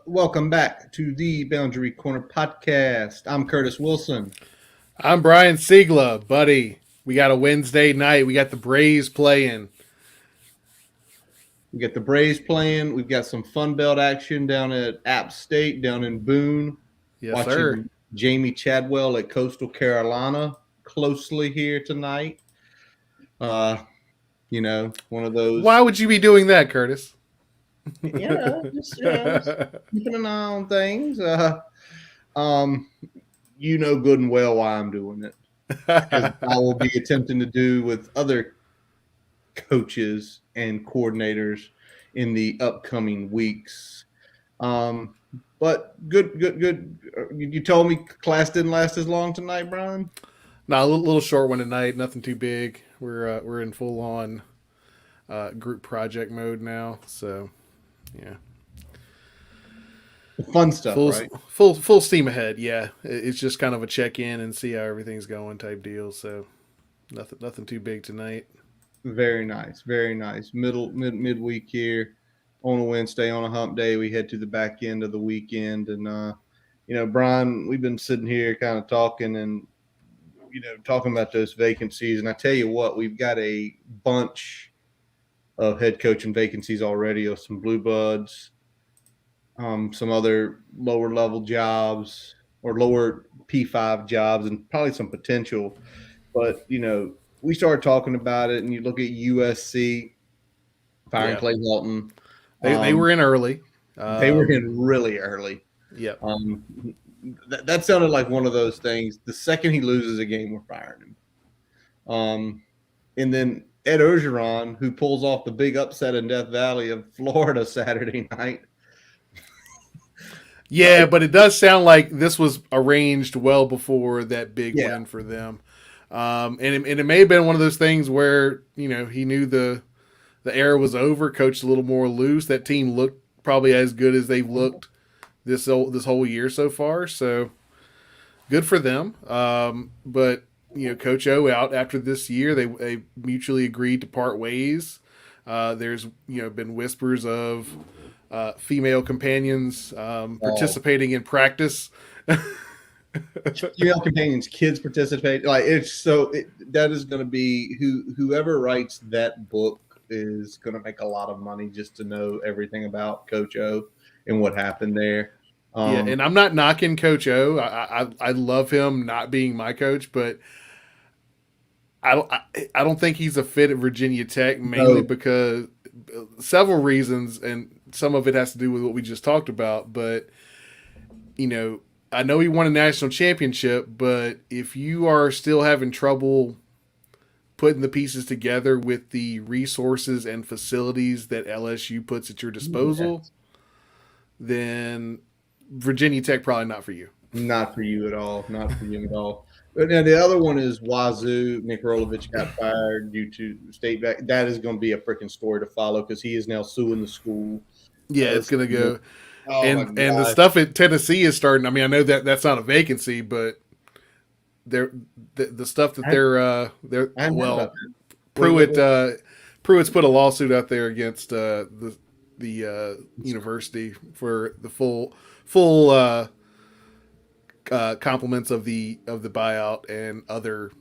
Welcome back to the Boundary Corner podcast. I'm Curtis Wilson. I'm Brian Siegla, buddy. We got a Wednesday night. We got the Braves playing. We got the Braves playing. We've got some Fun Belt action down at App State, down in Boone. Yes, sir. Watching Jamie Chadwell at Coastal Carolina closely here tonight. Uh, one of Why those. would you be doing that, Curtis? Just keeping an eye on things. Um, you know good and well why I'm doing it, as I will be attempting to do with other coaches and coordinators in the upcoming weeks. Um, but good. You told me class didn't last as long tonight, Brian. Nah, a little short one tonight. Nothing too big. We're in full on group project mode now. So yeah, The fun stuff, full right? full steam ahead. Yeah, it's just kind of a check in and see how everything's going type deal. So nothing too big tonight. Very nice, very nice. Midweek here on a Wednesday on a hump day. We head to the back end of the weekend, and Brian, we've been sitting here kind of talking and talking about those vacancies. And I tell you what, we've got a bunch of head coaching vacancies already of some blue buds, some other lower level jobs or lower P5 jobs, and probably some potential. But we started talking about it, and you look at USC firing Yeah, Clay Helton. they Um, were in early. they were Um, in really early. yep. Um, that sounded like one of those things. The second he loses a game, we're firing him. And then Ed Orgeron, who pulls off the big upset in Death Valley of Florida Saturday night. Yeah, but it does sound like this was arranged well before that big Yeah, win for them. And it may have been one of those things where he knew the era was over. Coached a little more loose. That team looked probably as good as they've looked this whole year so far. So good for them. But Coach O out after this year. They mutually agreed to part ways. There's been whispers of female companions oh, participating in practice. female companions, kids participate. Like that is going to be whoever writes that book is going to make a lot of money just to know everything about Coach O and what happened there. Yeah, Um, and I'm not knocking Coach O. I love him not being my coach, but I don't think he's a fit at Virginia Tech mainly no, because several reasons, and some of it has to do with what we just talked about. But you know, I know he won a national championship, but if you are still having trouble putting the pieces together with the resources and facilities that LSU puts at your disposal, then Virginia Tech probably not for you. not for you at all. Not for you at all. But now the other one is Wazoo. Nick Rolovich got fired due to state back. That is going to be a freaking story to follow because he is now suing the school. Yeah, it's gonna go. Oh my And the gosh. stuff at Tennessee is starting. I mean, I know that that's not a vacancy, but they're the stuff that I, they're I hadn't heard about well, that. Pruitt Pruitt's put a lawsuit out there against the university for the full compliments of the buyout and other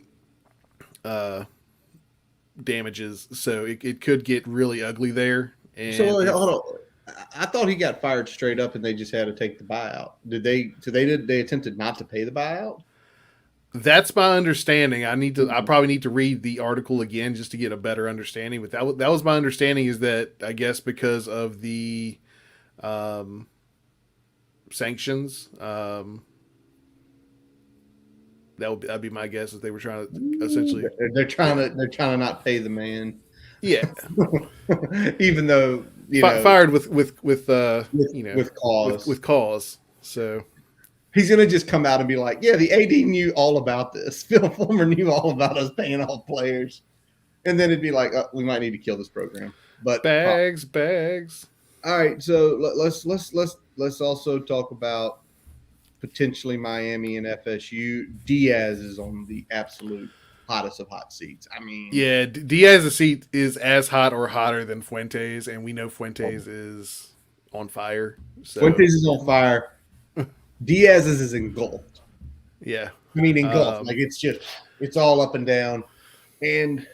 uh, damages. So it could get really ugly there. So And hold if on. I thought he got fired straight up, and they just had to take the buyout. Did they? So they attempted not to pay the buyout. that's my understanding. I probably need to read the article again just to get a better understanding. But that was my understanding is that I guess because of the um, sanctions, that'd be my guess. Is they were trying to essentially, They're yeah, they're trying to not pay the man, yeah, even though fired with with cause. with cause. So He's gonna just come out and be like, "Yeah, the AD knew all about this. Phil Fulmer knew all about us paying off players," and then it'd be like, "We might need to kill this program." But bags. all right, so let's also talk about potentially Miami and FSU. Diaz is on the absolute hottest of hot seats. I mean, Yeah, Diaz's seat is as hot or hotter than Fuentes, and we know Fuentes is on fire. So Fuentes is on fire. Diaz's is engulfed. yeah, I mean, engulfed. Like it's all up and down. And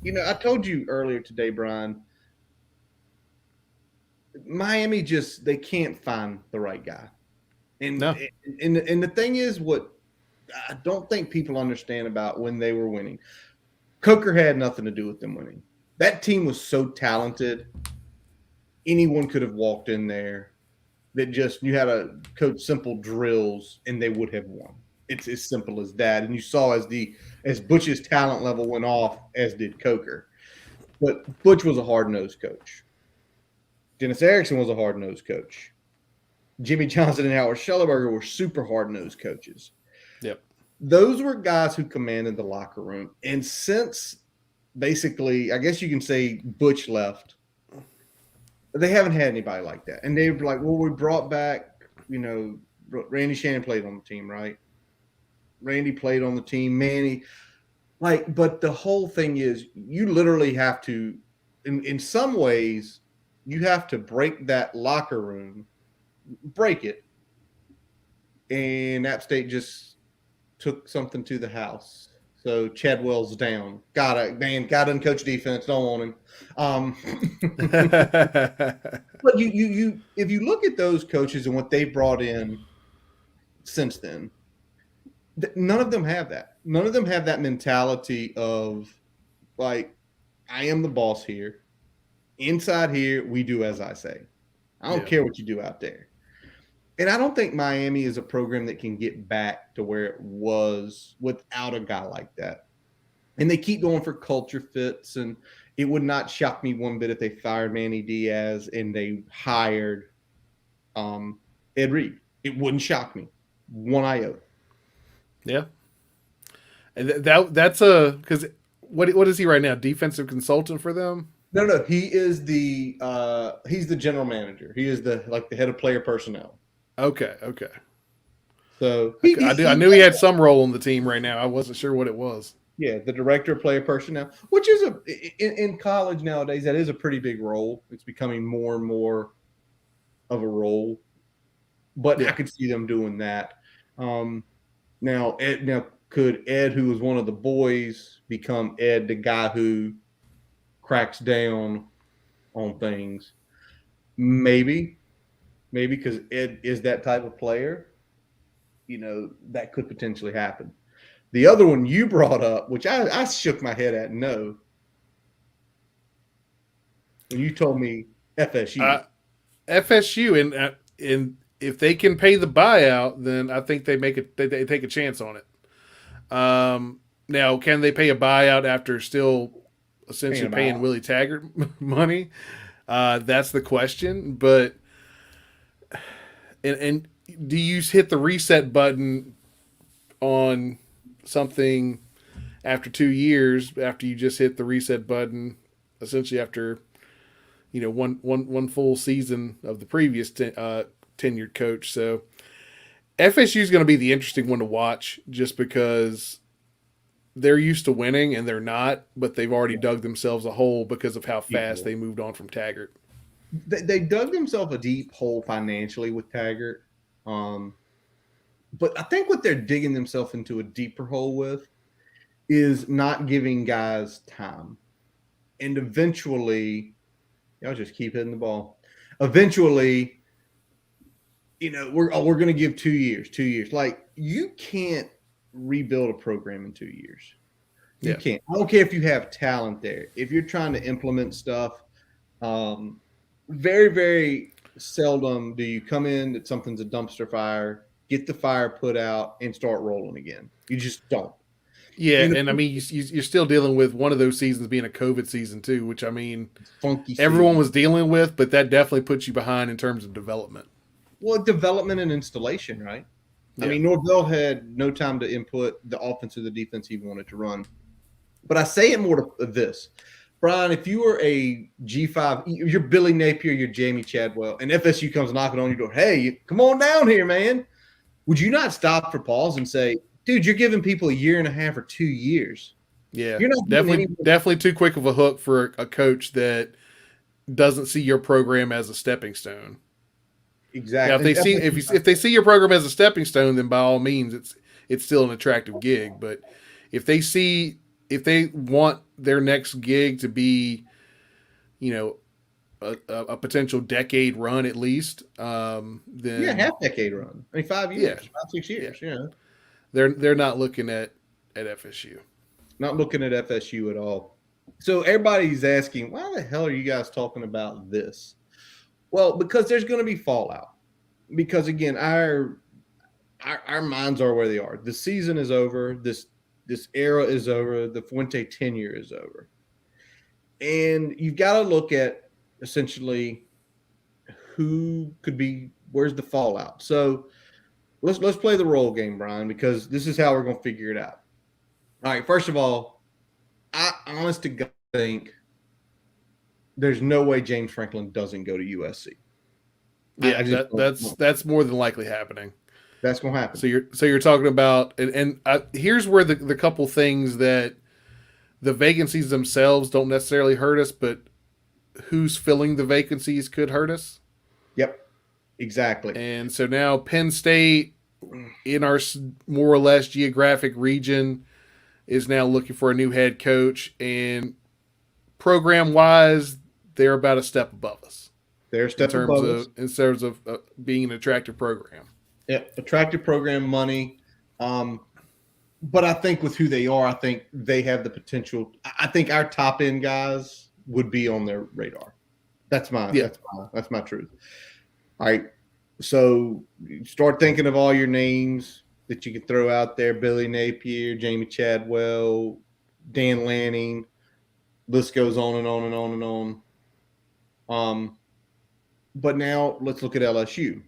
I told you earlier today, Brian. Miami they can't find the right guy. And, no, and the thing is, what I don't think people understand about when they were winning, Coker had nothing to do with them winning. That team was so talented. Anyone could have walked in there. That just you had to coach simple drills and they would have won. It's as simple as that. And you saw as Butch's talent level went off, as did Coker. But Butch was a hard-nosed coach. Dennis Erickson was a hard-nosed coach. Jimmy Johnson and Howard Schellenberger were super hard-nosed coaches. yep, Those were guys who commanded the locker room. And since basically, I guess you can say Butch left, they haven't had anybody like that. And they were like, well, we brought back, Randy Shannon played on the team, right? Randy played on the team. Manny. But the whole thing is you literally have to, in some ways, you have to break that locker room, break it. And App State just took something to the house. So Chadwell's down. Guy doesn't coach defense. Don't want him. But you if you look at those coaches and what they brought in since then, none of them have that. None of them have that mentality of like, I am the boss here. Inside here, we do as I say. I don't care what you do out there. And I don't think Miami is a program that can get back to where it was without a guy like that. And they keep going for culture fits. And it would not shock me one bit if they fired Manny Diaz and they hired Ed Reed. It wouldn't shock me one iota. yeah. And that's because what is he right now? Defensive consultant for them? No. He is he's the general manager. He is the head of player personnel. Okay. So I knew he had some role on the team right now. I wasn't sure what it was. Yeah, the director of player personnel, which is in college nowadays, that is a pretty big role. It's becoming more and more of a role, but I could see them doing that. Now could Ed, who was one of the boys, become Ed, the guy who cracks down on things? Maybe because Ed is that type of player. That could potentially happen. The other one you brought up, which I shook my head at, no. When you told me FSU. FSU, and if they can pay the buyout, then I think they take a chance on it. Now, can they pay a buyout after still essentially paying Willie Taggart money? That's the question. But and do you hit the reset button on something after 2 years after you just hit the reset button, essentially after one full season of the previous tenured coach? So FSU is going to be the interesting one to watch, just because they're used to winning and they're not, but they've already dug themselves a hole because of how fast they moved on from Taggart. They dug themselves a deep hole financially with Taggart. But I think what they're digging themselves into a deeper hole with is not giving guys time. And eventually, y'all just keep hitting the ball. Eventually, we're going to give 2 years. 2 years. Like, you can't rebuild a program in 2 years. You can't. I don't care if you have talent there. If you're trying to implement stuff, very, very seldom do you come in that something's a dumpster fire, get the fire put out, and start rolling again. You just don't. Yeah, and I mean, you're still dealing with one of those seasons being a COVID season too, which, I mean, funky everyone season was dealing with, but that definitely puts you behind in terms of development. Well, development and installation, right? Yeah. I mean, Norvell had no time to input the offense or the defense he wanted to run. But I say it more to this. Brian, if you were a G5, you're Billy Napier, you're Jamie Chadwell, and FSU comes knocking on your door, hey, come on down here, man. Would you not stop for pause and say, dude, you're giving people a year and a half or 2 years? Yeah, you're not definitely too quick of a hook for a coach that doesn't see your program as a stepping stone. Now, if exactly. they see if they see your program as a stepping stone, then by all means, it's still an attractive gig. But if they see if they want their next gig to be, you know, a potential decade run at least, Yeah, then half decade run. I mean, yeah, 5, 6 years. yeah, Yeah, they're not looking at FSU. not looking at FSU at all. So everybody's asking, why the hell are you guys talking about this? Well, because there's going to be fallout. Because again, our minds are where they are. The season is over. This era is over. The Fuente tenure is over, and you've got to look at essentially who could be. Where's the fallout? So let's play the role game, Brian, because this is how we're going to figure it out. All right. First of all, I honest to God think there's no way James Franklin doesn't go to USC. Yeah, I just that's more than likely happening. that's going to happen. So you're talking about here's where the couple things that the vacancies themselves don't necessarily hurt us, but who's filling the vacancies could hurt us. Yep, exactly. And so now Penn State, in our more or less geographic region, is now looking for a new head coach, and program wise, they're about a step above us. They're a step above us. In terms of being an attractive program. Yeah, attractive program, money. But I think with who they are, I think they have the potential. I think our top end guys would be on their radar. That's my truth. All right. So you start thinking of all your names that you can throw out there: Billy Napier, Jamie Chadwell, Dan Lanning. List goes on and on and on and on. But now let's look at LSU.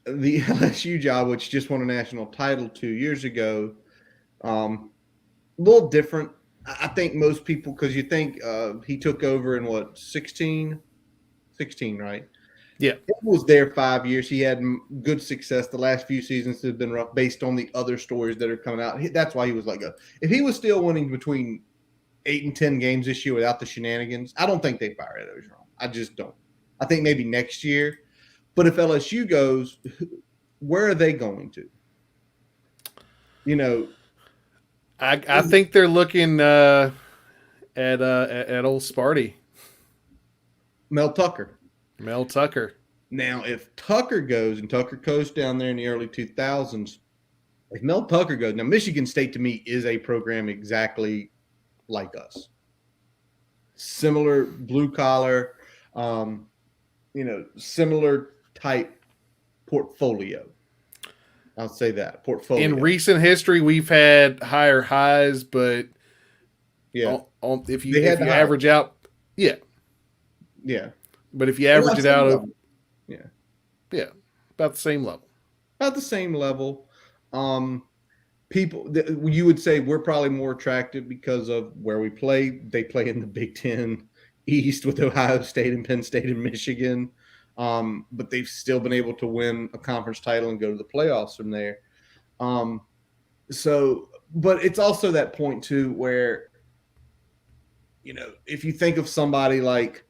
The LSU job, which just won a national title 2 years ago, a little different. I think most people, because you think he took over in what, 16, right? Yeah. He was there 5 years. He had good success. The last few seasons have been rough based on the other stories that are coming out. That's why he was let go. If he was still winning between 8 and 10 games this year without the shenanigans, I don't think they fire Ed Orgeron. I just don't. I think maybe next year. But if LSU goes, where are they going to? You know, I think they're looking at old Sparty. Mel Tucker. Now, if Tucker goes, and Tucker coached down there in the early 2000s, if Mel Tucker goes, now Michigan State to me is a program exactly like us. Similar blue collar, similar type portfolio. I'll say that portfolio. In recent history, we've had higher highs, but yeah, if you average out, yeah. But if you average it out, about the same level. About the same level. People, you would say we're probably more attractive because of where we play. They play in the Big Ten East with Ohio State and Penn State and Michigan. But they've still been able to win a conference title and go to the playoffs from there. But it's also that point too where, if you think of somebody like,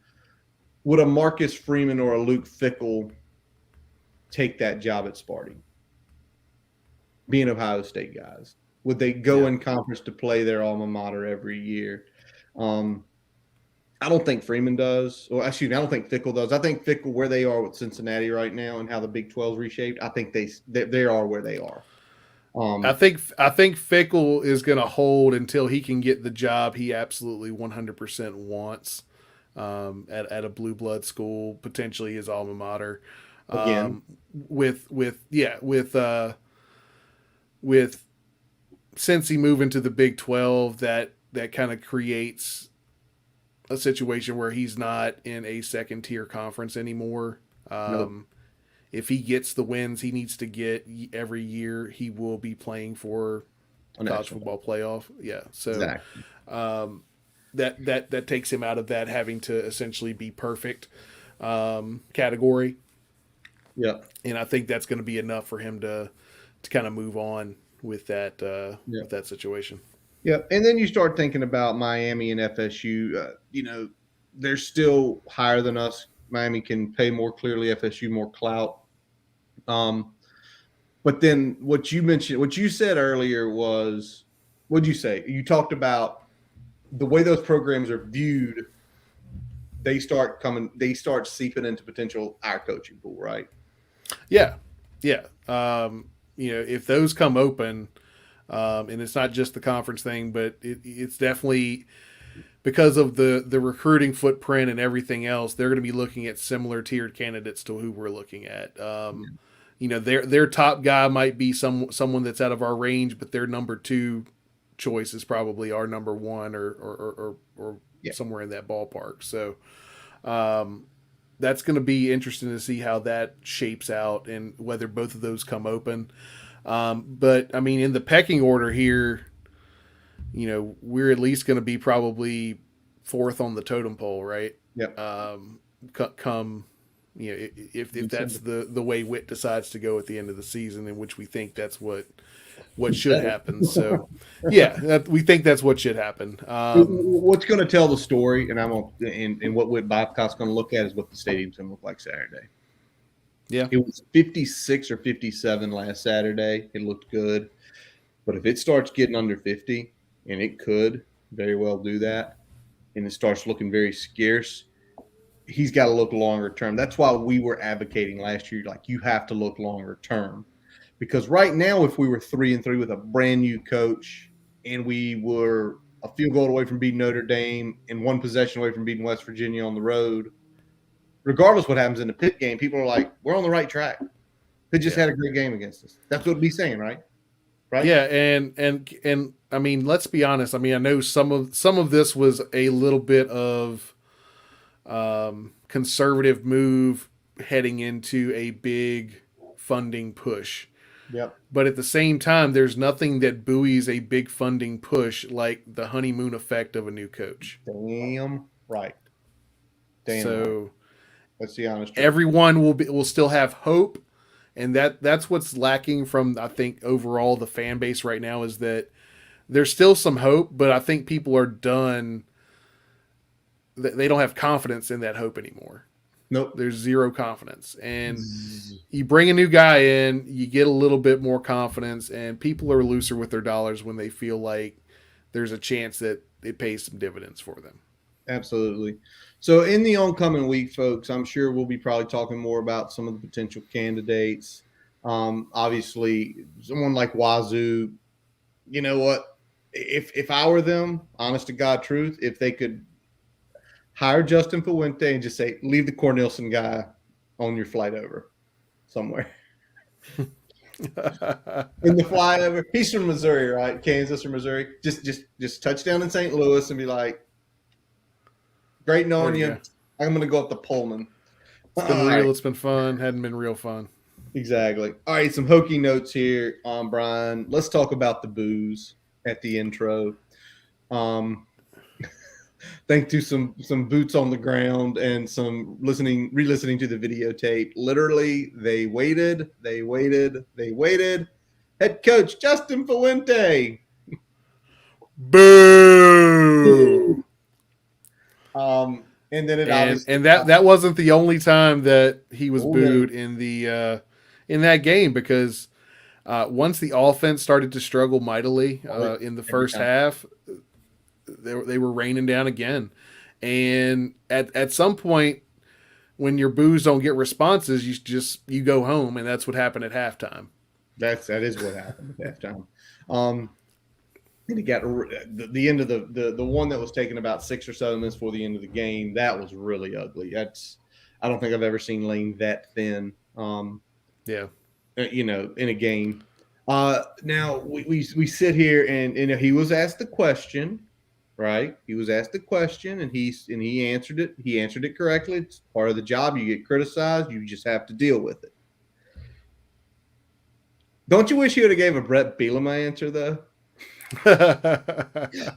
would a Marcus Freeman or a Luke Fickell take that job at Sparty? Being Ohio State guys, would they go in conference to play their alma mater every year? I don't think Freeman does. Or excuse me, I don't think Fickell does. I think Fickell, where they are with Cincinnati right now and how the Big 12's reshaped, I think they are where they are. I think Fickell is going to hold until he can get the job he absolutely 100% wants at a blue blood school, potentially his alma mater. Again, with since he moved into the Big 12, that kind of creates a situation where he's not in a second tier conference anymore. Nope. If he gets the wins he needs to get every year, he will be playing for college football playoff. Yeah. So exactly. That takes him out of that having to essentially be perfect category. Yeah. And I think that's going to be enough for him to kind of move on with that with that situation. Yeah, and then you start thinking about Miami and FSU. They're still higher than us Miami can pay more clearly, FSU more clout. But then what you mentioned, what you said earlier was, what did you say? You talked about the way those programs are viewed. They start seeping into potential our coaching pool, right? Yeah, yeah. If those come open, and it's not just the conference thing, but it's definitely because of the recruiting footprint and everything else. They're going to be looking at similar tiered candidates to who we're looking at. Their top guy might be someone that's out of our range, but their number two choice is probably our number one or Yeah. somewhere in that ballpark. So that's going to be interesting to see how that shapes out and whether both of those come open. But I mean, in the pecking order here, we're at least going to be probably fourth on the totem pole, right? Yep. Come, if that's the way Witt decides to go at the end of the season, in which we think that's what should happen. So, yeah, we think that's what should happen. What's going to tell the story, and what Witt Bobcott's going to look at is what the stadium's going to look like Saturday. Yeah, it was 56 or 57 last Saturday. It looked good, but if it starts getting under 50, and it could very well do that, and it starts looking very scarce, he's got to look longer term. That's why we were advocating last year, like, you have to look longer term, because right now, if we were 3-3 with a brand new coach and we were a field goal away from beating Notre Dame and one possession away from beating West Virginia on the road, regardless what happens in the Pitt game, people are like, we're on the right track. Pitt just had a great game against us. That's what we'd be saying, right? Right? Yeah, and I mean, let's be honest. I mean, I know some of this was a little bit of conservative move heading into a big funding push. Yep. But at the same time, there's nothing that buoys a big funding push like the honeymoon effect of a new coach. Damn right. So right. That's the honest truth. Everyone will still have hope, and that's what's lacking from, I think, overall the fan base right now, is that there's still some hope, but I think people are done. They don't have confidence in that hope anymore. Nope. There's zero confidence. And you bring a new guy in, you get a little bit more confidence, and people are looser with their dollars when they feel like there's a chance that it pays some dividends for them. Absolutely. So in the oncoming week, folks, I'm sure we'll be probably talking more about some of the potential candidates. Obviously, someone like Wazoo, you know what? If I were them, honest to God truth, if they could hire Justin Fuente and just say, leave the Cornelison guy on your flight over somewhere. In the flyover. He's from Missouri, right? Kansas or Missouri. Just touch down in St. Louis and be like, great knowing you. I'm going to go up to Pullman. It's been real. Right. It's been fun. Hadn't been real fun. Exactly. All right, some Hokie notes here on Brian. Let's talk about the booze at the intro. Thanks to some boots on the ground and some re-listening to the videotape. Literally, they waited. Head coach Justin Fuente. Boo. And then that wasn't the only time that he was booed in that game, because once the offense started to struggle mightily in the first half, they were raining down again. And at some point, when your boos don't get responses, you go home, and that's what happened at halftime. That is what happened at halftime. And he got the end of the one that was taken about 6 or 7 minutes before the end of the game. That was really ugly. I don't think I've ever seen Lane that thin. In a game. Now we sit here and he was asked the question, right? He was asked the question and he answered it. He answered it correctly. It's part of the job. You get criticized. You just have to deal with it. Don't you wish you would have gave a Brett Bielema answer though?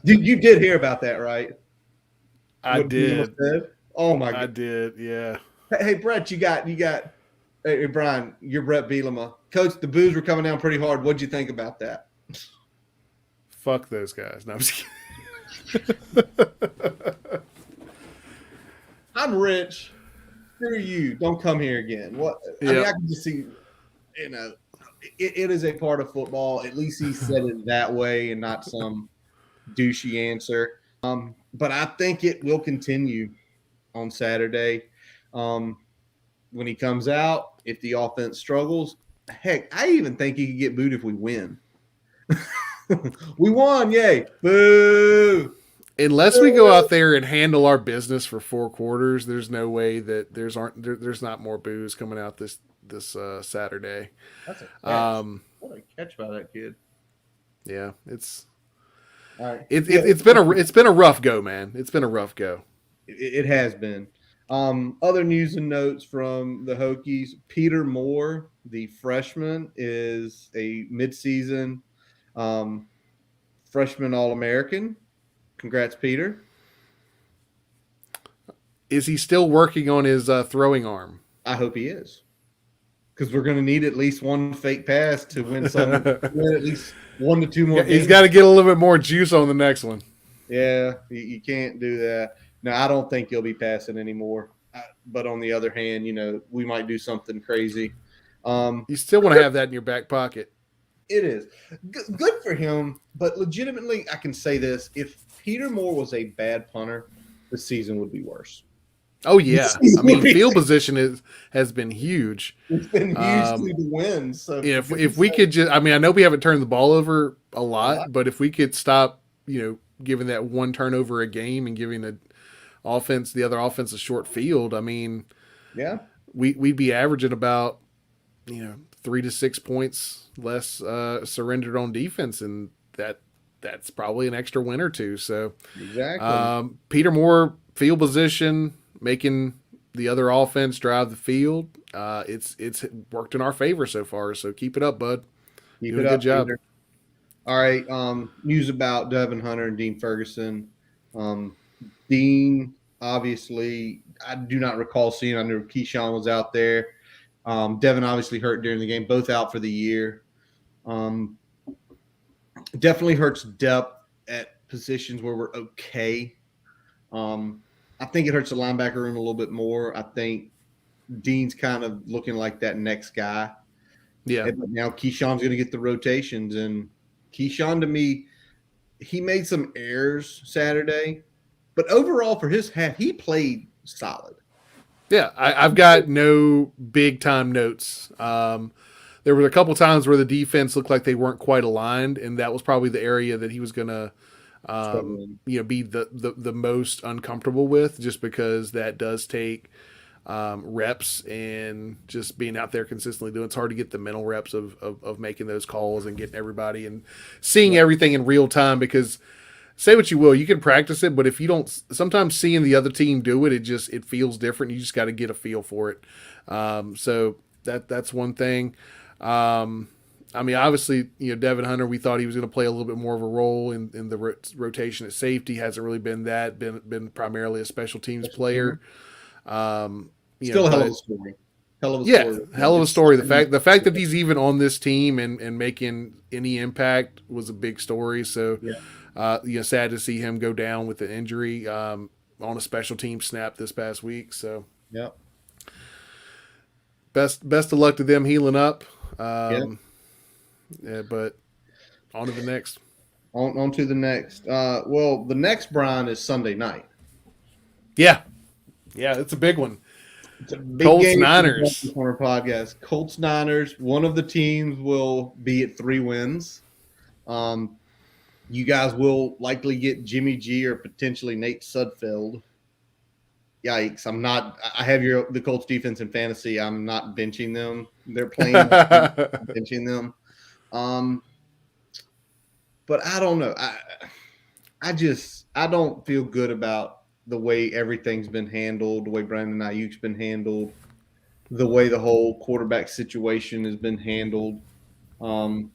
You did hear about that, right? I did. Oh my God. I did, yeah. Hey Brett, you got hey Brian, you're Brett Bielema. Coach, the boos were coming down pretty hard. What'd you think about that? Fuck those guys. No, I'm just kidding. I'm rich. screw you. Don't come here again. What? I mean, Yep. I can just see, it is a part of football. At least he said it that way and not some douchey answer. But I think it will continue on Saturday. When he comes out, if the offense struggles, heck, I even think he could get booed if we win. We won, yay! Boo! Unless we go out there and handle our business for 4 quarters, there's no way that there's not more boos coming out this Saturday. That's a catch. What a catch by that kid! Yeah, it's All right. it's been a rough go, man. It's been a rough go. It has been. Other news and notes from the Hokies: Peter Moore, the freshman, is a midseason freshman All-American. Congrats, Peter. Is he still working on his throwing arm? I hope he is, because we're going to need at least one fake pass to win some. Win at least 1 to 2 more. He's got to get a little bit more juice on the next one. Yeah, you can't do that. No, I don't think he'll be passing anymore. But on the other hand, we might do something crazy. You still want to have that in your back pocket. It is good for him, but legitimately, I can say this: if Peter Moore was a bad punter, the season would be worse. Oh yeah, I mean, field position has been huge. It's been huge through the wins. So if we could just, I mean, I know we haven't turned the ball over a lot, but if we could stop, giving that one turnover a game and giving the other offense a short field, I mean, yeah, we'd be averaging about 3 to 6 points less surrendered on defense, and that's probably an extra win or two. So exactly, Peter Moore, field position, making the other offense drive the field. It's worked in our favor so far. So keep it up, bud. Keep it up, good job. Peter. All right. News about Devin Hunter and Dean Ferguson. Dean, obviously, I do not recall seeing. I knew Keyshawn was out there. Devin obviously hurt during the game, both out for the year. Definitely hurts depth at positions where we're okay. I think it hurts the linebacker room a little bit more. I think Dean's kind of looking like that next guy. Yeah. But now Keyshawn's going to get the rotations. And Keyshawn, to me, he made some errors Saturday. But overall, for his half, he played solid. Yeah, I've got no big-time notes. There were a couple times where the defense looked like they weren't quite aligned, and that was probably the area that he was going to be the most uncomfortable with, just because that does take reps and just being out there consistently doing. It's hard to get the mental reps of making those calls and getting everybody and seeing everything in real time, because say what you will, you can practice it, but if you don't, sometimes seeing the other team do it, it feels different. You just got to get a feel for it. So that's one thing. I mean, obviously, Devin Hunter, we thought he was going to play a little bit more of a role in the rotation at safety. Hasn't really been that. Been primarily a special teams player. Still a hell of a story. Hell of a story. The fact that he's even on this team and making any impact was a big story. So, sad to see him go down with the injury on a special team snap this past week. So, best of luck to them healing up. But on to the next. On to the next. Well, the next, Brian, is Sunday night. Yeah, it's a big one. It's a big Colts game Niners. On our podcast. Colts Niners. One of the teams will be at 3 wins. You guys will likely get Jimmy G or potentially Nate Sudfeld. Yikes! I have the Colts defense in fantasy. I'm not benching them. They're playing. Benching them. But I don't know. I don't feel good about the way everything's been handled, the way Brandon Ayuk's been handled, the way the whole quarterback situation has been handled. I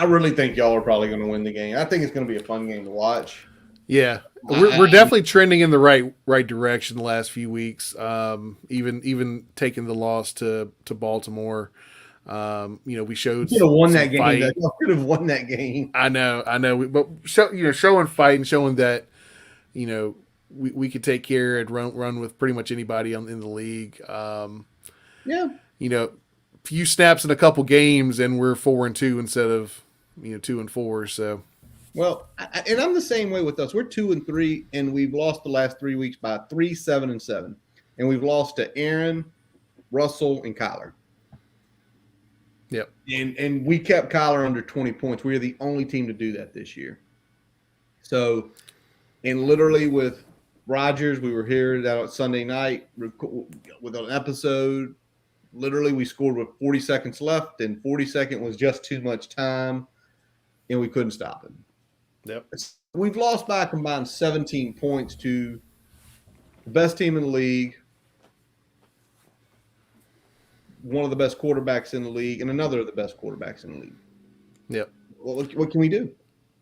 really think y'all are probably going to win the game. I think it's going to be a fun game to watch. Yeah, we're definitely trending in the right direction the last few weeks. Even taking the loss to Baltimore. We showed could have won that game. Fight. Could have won that game. I know. But showing fight and showing that, we could take care and run with pretty much anybody in the league. Yeah. You know, few snaps in a couple games, and we're 4-2 instead of 2-4. So Well, and I'm the same way with us. We're 2-3, and we've lost the last 3 weeks by 3, 7, and 7, and we've lost to Aaron, Russell, and Kyler. yep. And we kept Kyler under 20 points. We are the only team to do that this year. So, and literally with Rodgers, we were here that Sunday night with an episode. Literally, we scored with 40 seconds left, and 40 seconds was just too much time, and we couldn't stop it. Yep. We've lost by a combined 17 points to the best team in the league, one of the best quarterbacks in the league, and another of the best quarterbacks in the league. Yep. Well, what can we do?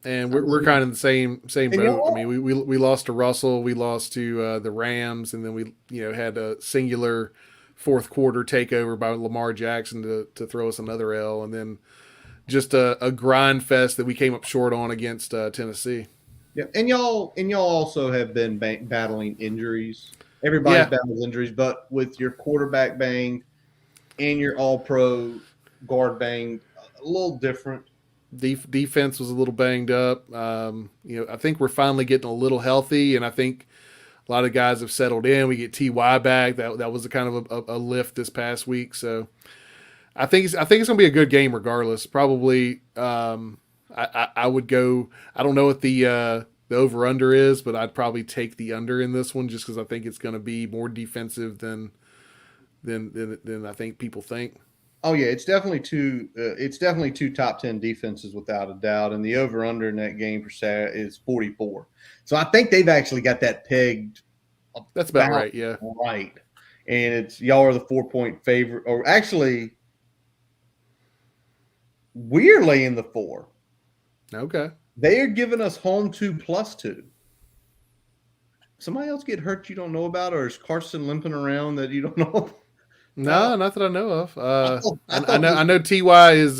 And we're kind of in the same boat. I mean, we lost to Russell, we lost to the Rams, and then we had a singular fourth quarter takeover by Lamar Jackson to throw us another L, and then just a grind fest that we came up short on against Tennessee. Yeah, and y'all also have been battling injuries. Everybody's battling injuries, but with your quarterback banged and your All-Pro guard banged, a little different. Defense was a little banged up. I think we're finally getting a little healthy, and I think a lot of guys have settled in. We get Ty back. That was a kind of a lift this past week. So I think it's going to be a good game regardless. Probably I would go. I don't know what the over under is, but I'd probably take the under in this one just because I think it's going to be more defensive than I think people think. Oh yeah, it's definitely two top 10 defenses without a doubt, and the over under in that game for Sarah is 44. So I think they've actually got that pegged. That's about right, yeah. Right, and it's y'all are the 4-point favorite, or actually, we're laying the 4. Okay, they are giving us home 2+2. Somebody else get hurt you don't know about, or is Carson limping around that you don't know? No, not that I know of. I know Ty is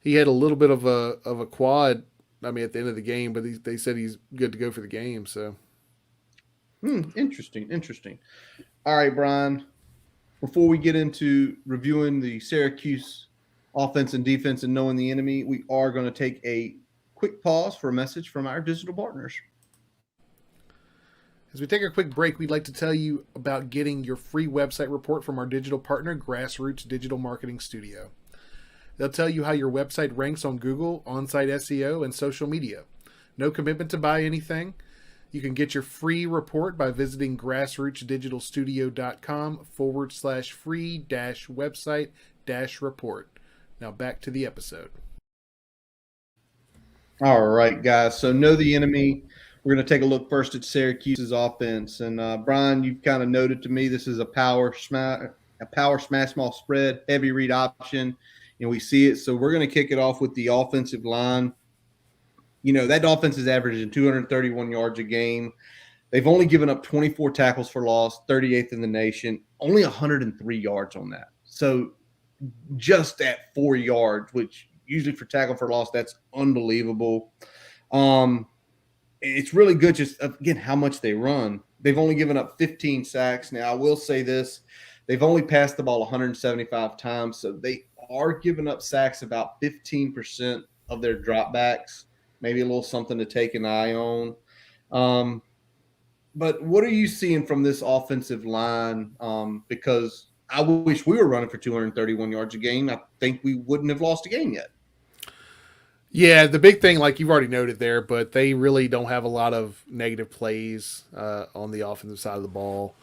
he had a little bit of a quad. I mean, at the end of the game, but they said he's good to go for the game. So, interesting. All right, Brian. Before we get into reviewing the Syracuse offense and defense and knowing the enemy, we are going to take a quick pause for a message from our digital partners. As we take a quick break, we'd like to tell you about getting your free website report from our digital partner, Grassroots Digital Marketing Studio. They'll tell you how your website ranks on Google, on-site SEO, and social media. No commitment to buy anything. You can get your free report by visiting grassrootsdigitalstudio.com/free-website-report. Now back to the episode. All right, guys. So know the enemy. We're going to take a look first at Syracuse's offense. And Brian, you've kind of noted to me this is a power smash small spread, heavy read option, and we see it. So we're going to kick it off with the offensive line. That offense is averaging 231 yards a game. They've only given up 24 tackles for loss, 38th in the nation, only 103 yards on that. So just at 4 yards, which usually for tackle for loss, that's unbelievable. It's really good just, again, how much they run. They've only given up 15 sacks. Now, I will say this. They've only passed the ball 175 times, so they are giving up sacks about 15% of their dropbacks, maybe a little something to take an eye on. But what are you seeing from this offensive line? Because I wish we were running for 231 yards a game. I think we wouldn't have lost a game yet. Yeah, the big thing, like you've already noted there, but they really don't have a lot of negative plays on the offensive side of the ball.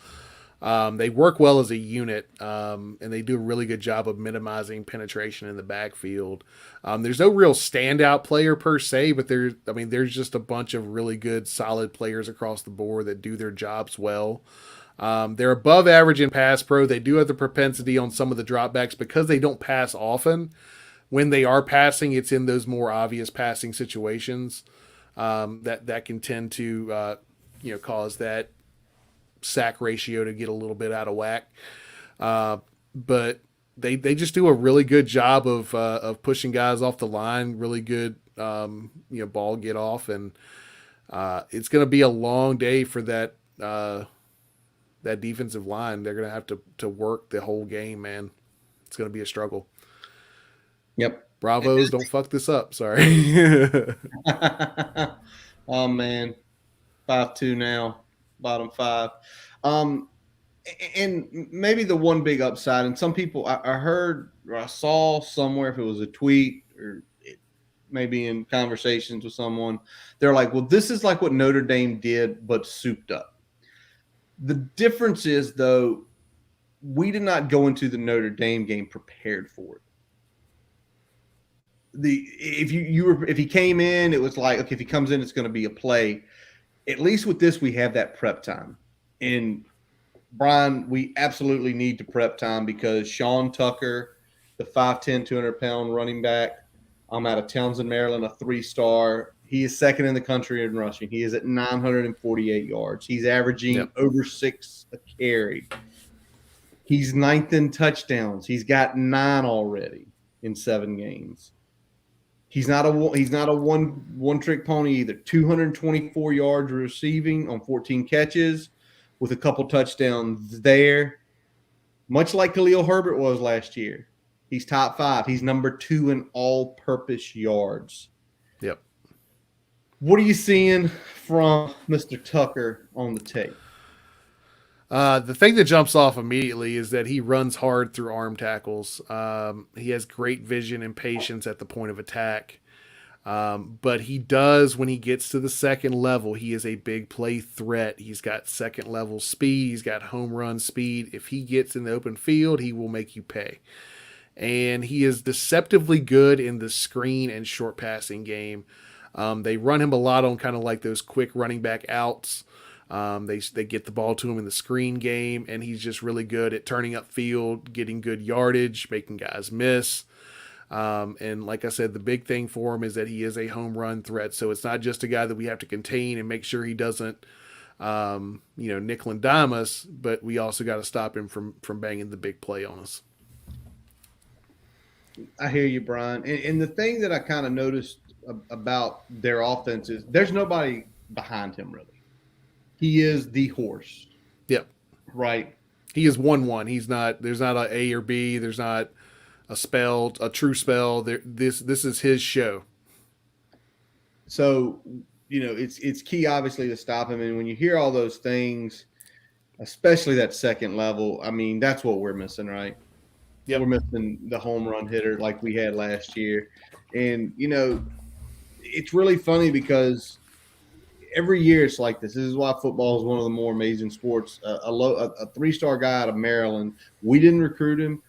They work well as a unit, and they do a really good job of minimizing penetration in the backfield. There's no real standout player per se, but there's just a bunch of really good, solid players across the board that do their jobs well. They're above average in pass pro. They do have the propensity on some of the dropbacks because they don't pass often. When they are passing, it's in those more obvious passing situations that can tend to cause that sack ratio to get a little bit out of whack. But they just do a really good job of pushing guys off the line. Really good ball get off, and It's going to be a long day for that defensive line. They're going to have to work the whole game, man. It's going to be a struggle. Yep. Bravos, don't fuck this up. Sorry. Oh man, 5-2 now, bottom five. Um, and maybe the one big upside, and some people I heard or I saw somewhere, if it was a tweet or maybe in conversations with someone, they're like, well, this is like what Notre Dame did, but souped up. The difference is, though, we did not go into the Notre Dame game prepared for it. If he came in, it was like, okay, if he comes in, it's going to be a play. At least with this, we have that prep time. And Brian, we absolutely need to prep time because Sean Tucker, the 5'10", 200-pound running back, I'm out of Townsend, Maryland, a 3-star. He is second in the country in rushing. He is at 948 yards. He's averaging over 6 a carry. He's ninth in touchdowns. He's got 9 already in 7 games. He's not a one trick pony either. 224 yards receiving on 14 catches with a couple touchdowns there. Much like Khalil Herbert was last year. He's top 5. He's number 2 in all-purpose yards. Yep. What are you seeing from Mr. Tucker on the tape? The thing that jumps off immediately is that he runs hard through arm tackles. He has great vision and patience at the point of attack. But he does, when he gets to the second level, he is a big play threat. He's got second level speed. He's got home run speed. If he gets in the open field, he will make you pay. And he is deceptively good in the screen and short passing game. They run him a lot on kind of like those quick running back outs. They get the ball to him in the screen game, and he's just really good at turning upfield, getting good yardage, making guys miss. And like I said, the big thing for him is that he is a home run threat. So it's not just a guy that we have to contain and make sure he doesn't, nickel and dime us, but we also got to stop him from banging the big play on us. I hear you, Brian. And the thing that I kind of noticed about their offense is there's nobody behind him really. He is the horse. Yep. Right. He is 1-1. He's not. There's not a A or B. There's not a true spell. This is his show. So it's key obviously to stop him. And when you hear all those things, especially that second level, I mean that's what we're missing, right? Yep. We're missing the home run hitter like we had last year. And, it's really funny because every year it's like this. This is why football is one of the more amazing sports. A 3-star guy out of Maryland, we didn't recruit him.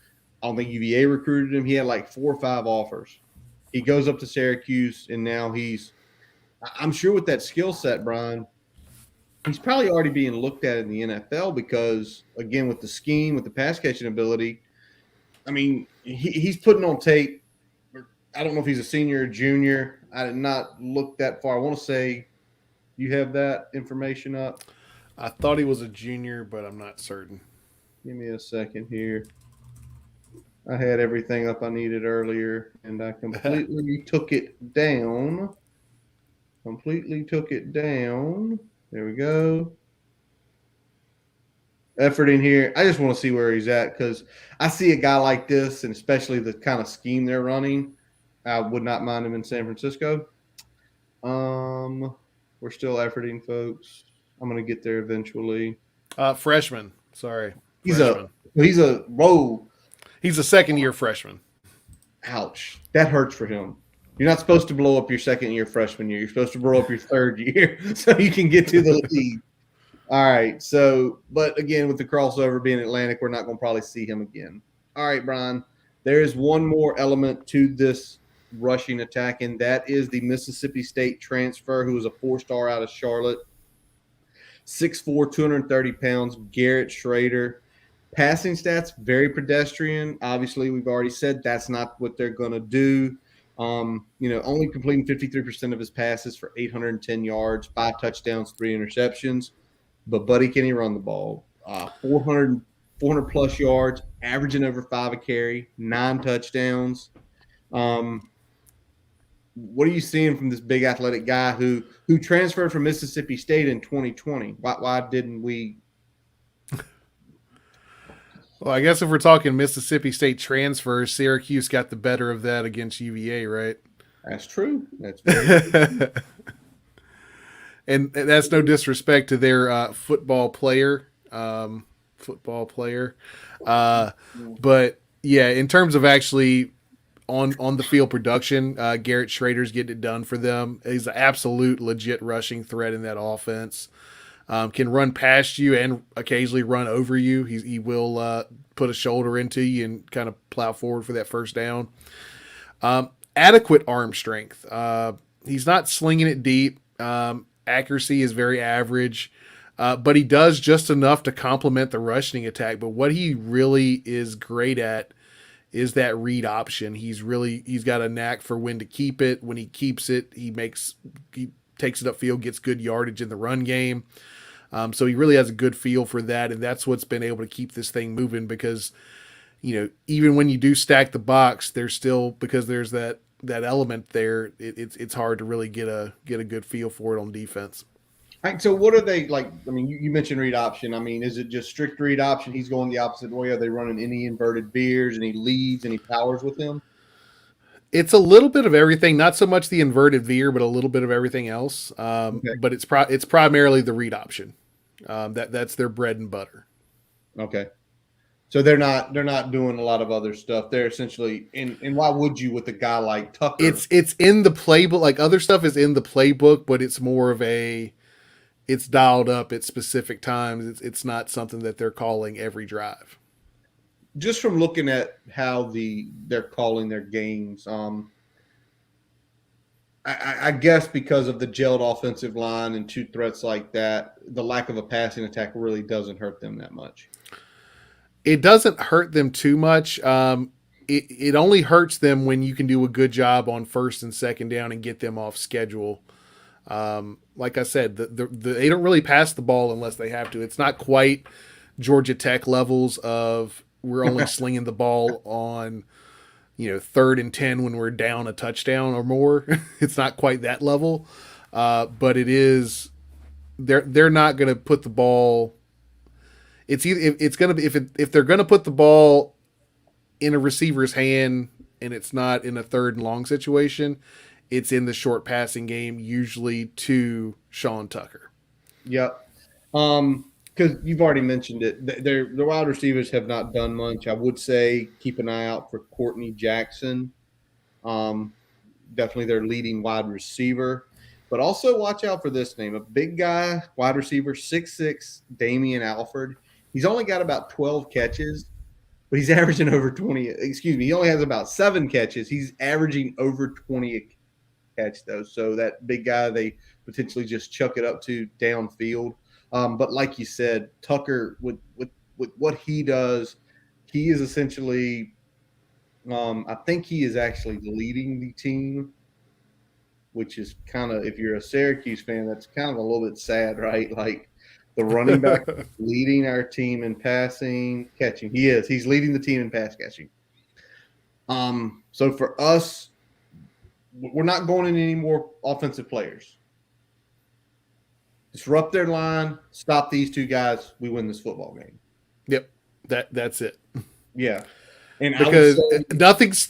I don't think UVA recruited him. He had like 4 or 5 offers. He goes up to Syracuse, and now I'm sure with that skill set, Brian, he's probably already being looked at in the NFL because, again, with the scheme, with the pass catching ability, I mean, he's putting on tape. I don't know if he's a senior or junior. I did not look that far. I want to say you have that information up. I thought he was a junior, but I'm not certain. Give me a second here. I had everything up I needed earlier, and I completely took it down. There we go. Effort in here. I just want to see where he's at because I see a guy like this, and especially the kind of scheme they're running, I would not mind him in San Francisco. We're still efforting, folks. I'm going to get there eventually. Freshman. Sorry. He's a second-year freshman. Ouch. That hurts for him. You're not supposed to blow up your second-year freshman year. You're supposed to blow up your third year so you can get to the league. All right. So, but again, with the crossover being Atlantic, we're not going to probably see him again. All right, Brian. There is one more element to this rushing attack, and that is the Mississippi State transfer who was a 4-star out of Charlotte. 6'4", 230 pounds, Garrett Schrader. Passing stats, very pedestrian. Obviously, we've already said that's not what they're going to do. Only completing 53% of his passes for 810 yards, 5 touchdowns, 3 interceptions. But, buddy, can he run the ball? 400-plus yards, averaging over 5 a carry, 9 touchdowns. what are you seeing from this big athletic guy who transferred from Mississippi State in 2020? Why didn't we? Well, I guess if we're talking Mississippi State transfers, Syracuse got the better of that against UVA, right? That's true. That's very true. And that's no disrespect to their football player. Football player. But yeah, in terms of actually on the field production, Garrett Schrader's getting it done for them. He's an absolute legit rushing threat in that offense. Can run past you and occasionally run over you. He will put a shoulder into you and kind of plow forward for that first down. Adequate arm strength. He's not slinging it deep. Accuracy is very average, but he does just enough to complement the rushing attack. But what he really is great at is that read option. He's got a knack for when to keep it. When he keeps it, he takes it upfield, gets good yardage in the run game. So he really has a good feel for that, and that's what's been able to keep this thing moving because, even when you do stack the box, there's still, because there's that element there, it's hard to really get a good feel for it on defense. All right, so what are they like? I mean, you mentioned read option. I mean, is it just strict read option? He's going the opposite way. Are they running any inverted veers and he leads and he powers with them? It's a little bit of everything, not so much the inverted veer, but a little bit of everything else. Okay. But it's primarily the read option. That's their bread and butter. Okay. So they're not doing a lot of other stuff. They're essentially and why would you with a guy like Tucker? It's in the playbook. Like other stuff is in the playbook, but it's more of it's dialed up at specific times. It's not something that they're calling every drive. Just from looking at how they're calling their games, I guess because of the gelled offensive line and two threats like that, the lack of a passing attack really doesn't hurt them that much. It doesn't hurt them too much. It only hurts them when you can do a good job on first and second down and get them off schedule. Like I said, they don't really pass the ball unless they have to. It's not quite Georgia Tech levels of we're only slinging the ball on, 3rd and 10 when we're down a touchdown or more. It's not quite that level, but it is. They're not going to put the ball. It's going to be if they're going to put the ball in a receiver's hand and it's not in a 3rd and long situation, it's in the short passing game, usually to Sean Tucker. Yep. Because you've already mentioned it, the wide receivers have not done much. I would say keep an eye out for Courtney Jackson. Definitely their leading wide receiver. But also watch out for this name, a big guy, wide receiver, 6'6", Damian Alford. He's only got about 12 catches, but he's averaging over 20. Excuse me, he only has about 7 catches. He's averaging over 20 a catch, though. So that big guy, they potentially just chuck it up to downfield. But like you said, Tucker, with what he does, he is essentially I think he is actually leading the team, which is kind of, if you're a Syracuse fan, that's kind of a little bit sad, right? Like the running back leading our team in passing, catching. He's leading the team in pass catching. So for us, we're not going in any more offensive players. Disrupt their line, stop these two guys, we win this football game. Yep, that's it. Yeah, and because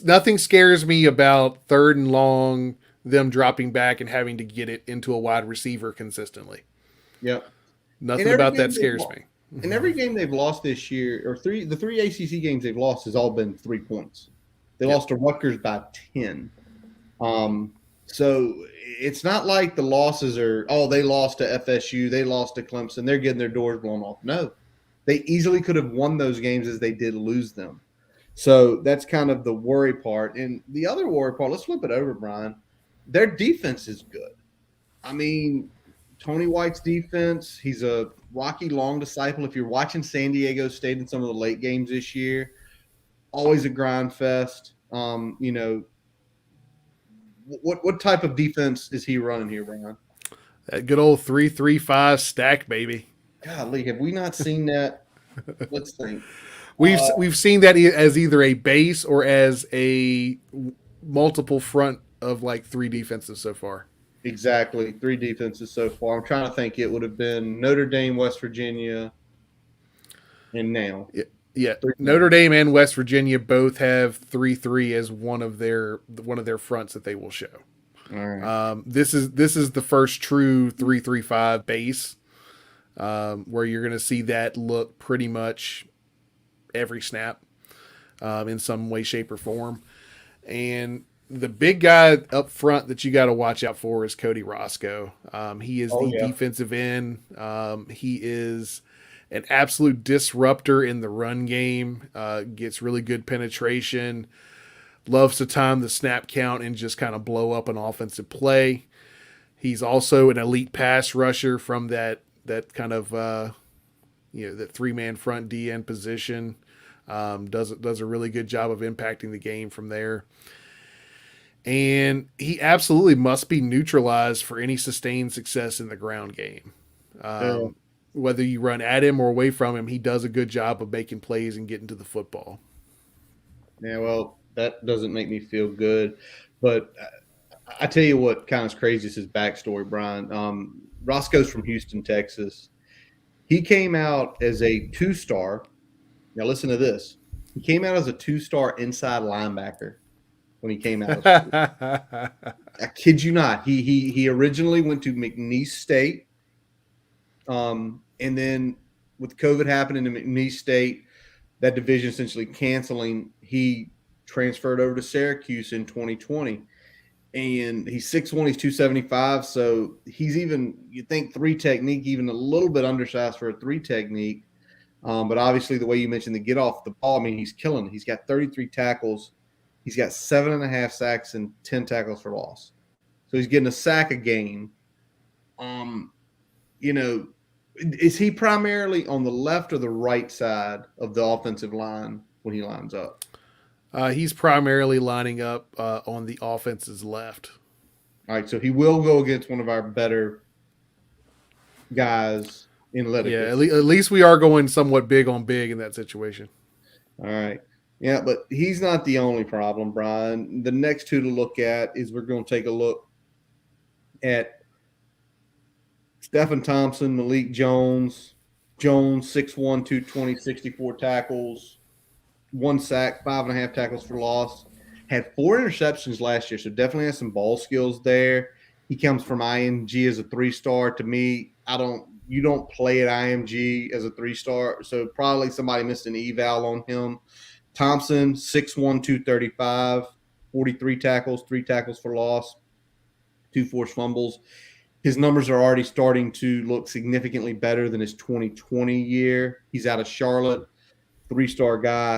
nothing scares me about 3rd and long, them dropping back and having to get it into a wide receiver consistently. Yep, nothing about that scares me. In every game they've lost this year, or the three ACC games they've lost has all been 3 points. They lost to Rutgers by 10. So it's not like the losses are, they lost to FSU, they lost to Clemson, they're getting their doors blown off. No, they easily could have won those games as they did lose them. So that's kind of the worry part. And the other worry part, let's flip it over, Brian. Their defense is good. I mean, Tony White's defense, he's a Rocky Long disciple. If you're watching San Diego State in some of the late games this year, always a grind fest. What type of defense is he running here, Brian? That good old 3-3-5 stack, baby. Golly, have we not seen that? Let's think. We've seen that as either a base or as a multiple front of like three defenses so far. Exactly. Three defenses so far. I'm trying to think. It would have been Notre Dame, West Virginia, and now Yeah, yeah. three Notre more. Dame and West Virginia both have 3-3 as one of their fronts that they will show. All right. This is the first true 3-3-5 base, where you're going to see that look pretty much every snap, in some way, shape, or form. And the big guy up front that you got to watch out for is Cody Roscoe. He is Oh the yeah. defensive end. He is an absolute disruptor in the run game. Gets really good penetration. Loves to time the snap count and just kind of blow up an offensive play. He's also an elite pass rusher from that kind of that 3-man front D end position. Does a really good job of impacting the game from there. And he absolutely must be neutralized for any sustained success in the ground game. Yeah. Whether you run at him or away from him, he does a good job of making plays and getting to the football. Yeah. Well, that doesn't make me feel good, but I tell you what, kind of crazy is his backstory, Brian. Roscoe's from Houston, Texas. He came out as a 2-star. Now listen to this. He came out as a 2-star inside linebacker when he came out of school. I kid you not. He originally went to McNeese State, and then with COVID happening to McNeese State, that division essentially canceling, he transferred over to Syracuse in 2020. And he's 6'1", he's 275. So he's even, you think 3 technique, even a little bit undersized for a 3 technique. But obviously, the way you mentioned the get off the ball, I mean, he's killing it. He's got 33 tackles. He's got 7.5 sacks and 10 tackles for loss. So he's getting a sack a game. You know, is he primarily on the left or the right side of the offensive line when he lines up? He's primarily lining up on the offense's left. All right, so he will go against one of our better guys in Yeah, Leticus. at least we are going somewhat big on big in that situation. All right. Yeah, but he's not the only problem, Brian. The next two to look at is we're going to take a look at Stephen Thompson, Malik Jones. Jones, 6'1", 220, 64 tackles, 1 sack, 5.5 tackles for loss. Had 4 interceptions last year, so definitely has some ball skills there. He comes from IMG as a 3-star. To me, you don't play at IMG as a 3-star, so probably somebody missed an eval on him. Thompson, 6'1", 235, 43 tackles, 3 tackles for loss, 2 forced fumbles. His numbers are already starting to look significantly better than his 2020 year. He's out of Charlotte, 3-star guy.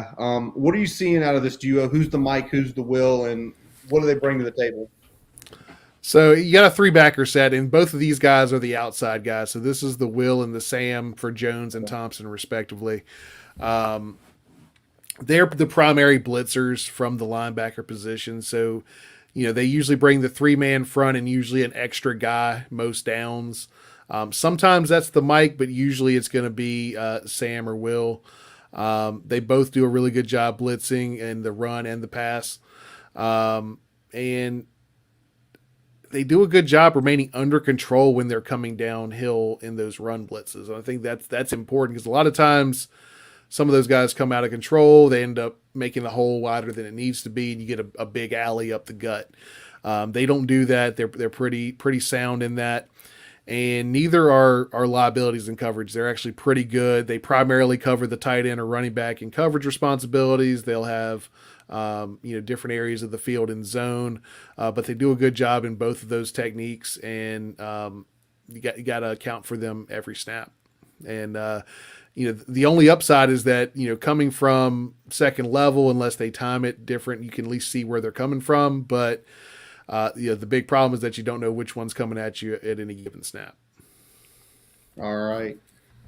What are you seeing out of this duo? Who's the Mike? Who's the Will? And what do they bring to the table? So you got a 3-backer set, and both of these guys are the outside guys. So this is the Will and the Sam for Jones and Thompson, respectively. They're the primary blitzers from the linebacker position. So, they usually bring the 3-man front and usually an extra guy most downs. Sometimes that's the Mike, but usually it's going to be Sam or Will. They both do a really good job blitzing in the run and the pass. And they do a good job remaining under control when they're coming downhill in those run blitzes. And I think that's important because a lot of times some of those guys come out of control. They end up making the hole wider than it needs to be, and you get a big alley up the gut. They don't do that. They're pretty sound in that. And neither are liabilities in coverage. They're actually pretty good. They primarily cover the tight end or running back in coverage responsibilities. They'll have different areas of the field in zone, but they do a good job in both of those techniques. And you got to account for them every snap. And the only upside is that coming from second level, unless they time it different, you can at least see where they're coming from. But the big problem is that you don't know which one's coming at you at any given snap. All right.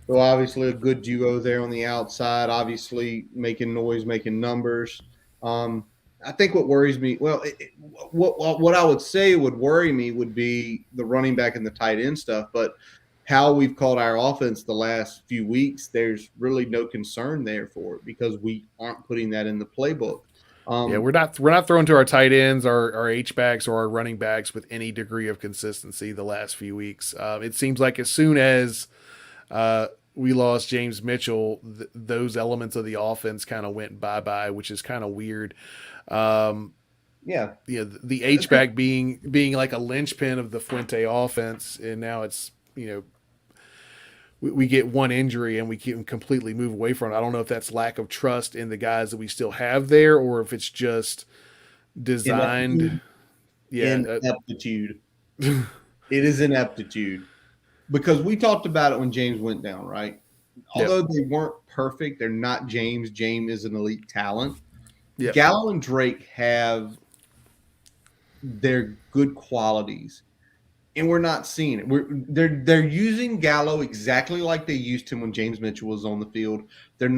So obviously a good duo there on the outside, obviously making noise, making numbers. I think what worries me, what I would say would worry me would be the running back and the tight end stuff. But how we've called our offense the last few weeks, there's really no concern there for it because we aren't putting that in the playbook. Yeah, Um, we're not throwing to our tight ends, our H backs, or our running backs with any degree of consistency the last few weeks. It seems like as soon as uh, we lost James Mitchell, those elements of the offense kind of went bye bye, which is kind of weird. Um, yeah, yeah, the H back being like a linchpin of the Fuente offense, and now it's we get one injury and we can completely move away from it. I don't know if that's lack of trust in the guys that we still have there, or if it's just designed. ineptitude, Yeah, ineptitude. It is ineptitude because we talked about it when James went down, right? yep, Although they weren't perfect, they're not James. James is an elite talent. yep. Gallo and Drake have their good qualities, and we're not seeing it. They're using Gallo exactly like they used him when James Mitchell was on the field. They've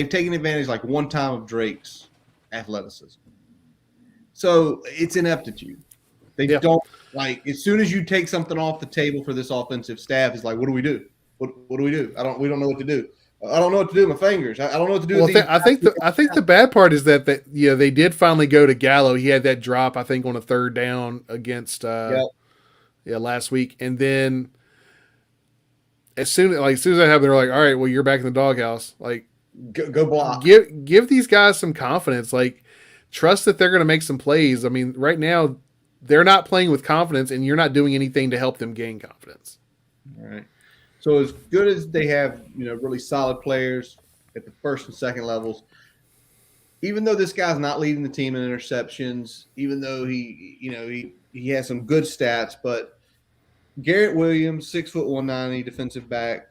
taken advantage like one time of Drake's athleticism. So it's ineptitude. They Yeah. don't like as soon as you take something off the table for this offensive staff, it's like, what do we do? What do we do? We don't know what to do. I don't know what to do with my fingers. I don't know what to do Well, with these. I think the bad part is that they did finally go to Gallo. He had that drop I think on a third down against Yeah, last week, and then as soon as that happened, they're like, all right, well, you're back in the doghouse. Like, go block. give these guys some confidence. Like, trust that they're going to make some plays. I mean, right now they're not playing with confidence, and you're not doing anything to help them gain confidence. All right. So as good as they have, really solid players at the first and second levels, even though this guy's not leading the team in interceptions, even though he has some good stats, but Garrett Williams, 6'1", 190, defensive back,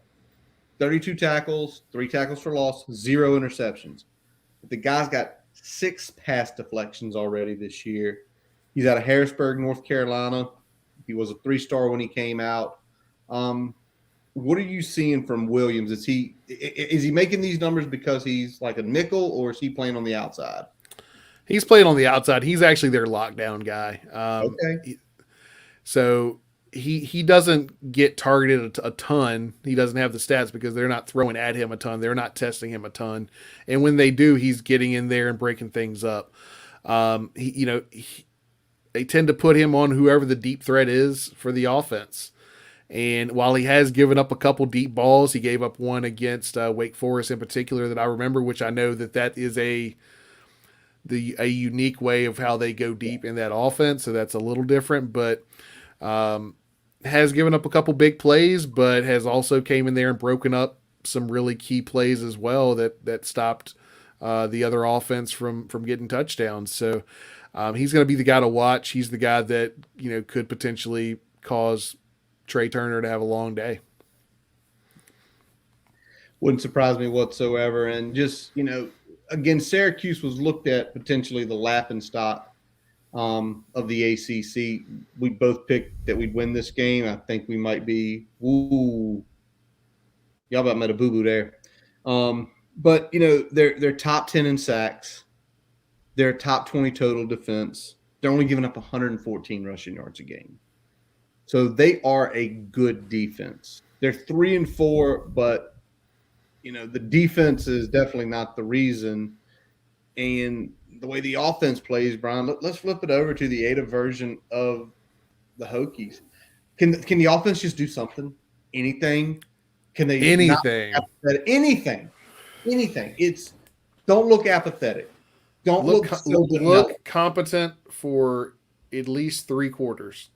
32 tackles, 3 tackles for loss, 0 interceptions. But the guy's got 6 pass deflections already this year. He's out of Harrisburg, North Carolina. He was a 3-star when he came out. What are you seeing from Williams? Is he making these numbers because he's like a nickel, or is he playing on the outside? He's playing on the outside. He's actually their lockdown guy. Okay. So he doesn't get targeted a ton. He doesn't have the stats because they're not throwing at him a ton. They're not testing him a ton. And when they do, he's getting in there and breaking things up. They tend to put him on whoever the deep threat is for the offense. And while he has given up a couple deep balls, he gave up one against Wake Forest in particular that I remember, which I know that is a unique way of how they go deep in that offense. So that's a little different, but has given up a couple big plays, but has also came in there and broken up some really key plays as well that stopped the other offense from getting touchdowns. So he's going to be the guy to watch. He's the guy that could potentially cause Trey Turner to have a long day. Wouldn't surprise me whatsoever. And just, again, Syracuse was looked at potentially the laughing stock of the ACC. We both picked that we'd win this game. I think we might be, y'all about made a boo-boo there. But, they're top 10 in sacks. They're top 20 total defense. They're only giving up 114 rushing yards a game. So they are a good defense. They're 3-4, but the defense is definitely not the reason. And the way the offense plays, Brian, let's flip it over to the Ada version of the Hokies. Can the offense just do something? Anything? Can they anything? Anything? It's don't look apathetic. Don't look competent for at least 3 quarters.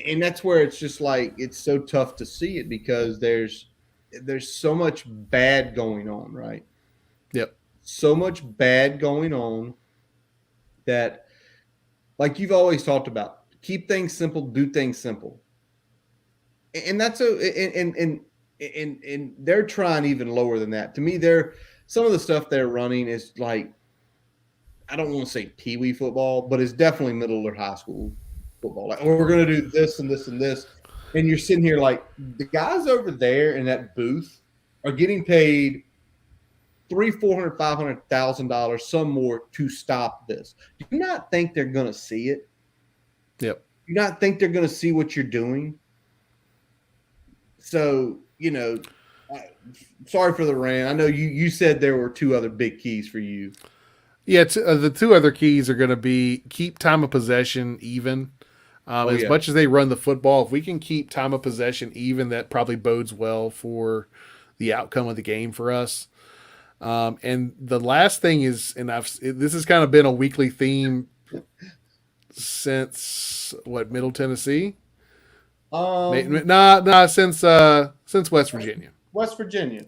And that's where it's just like it's so tough to see it because there's so much bad going on, right? Yep. So much bad going on that, like you've always talked about, keep things simple, do things simple, and that's and they're trying even lower than that. To me, some of the stuff they're running is like, I don't want to say pee-wee football, but it's definitely middle or high school football. Like, we're going to do this and this and this. And you're sitting here like, the guys over there in that booth are getting paid $300,000, $400,000, $500,000, some more to stop this. Do you not think they're going to see it? Yep. Do you not think they're going to see what you're doing? So, sorry for the rant. I know you said there were 2 other big keys for you. Yeah, the two other keys are going to be keep time of possession even. Oh As yeah, much as they run the football, if we can keep time of possession even, that probably bodes well for the outcome of the game for us. And the last thing is, and this has kind of been a weekly theme since what, Middle Tennessee? um, Nah, since West Virginia. West Virginia.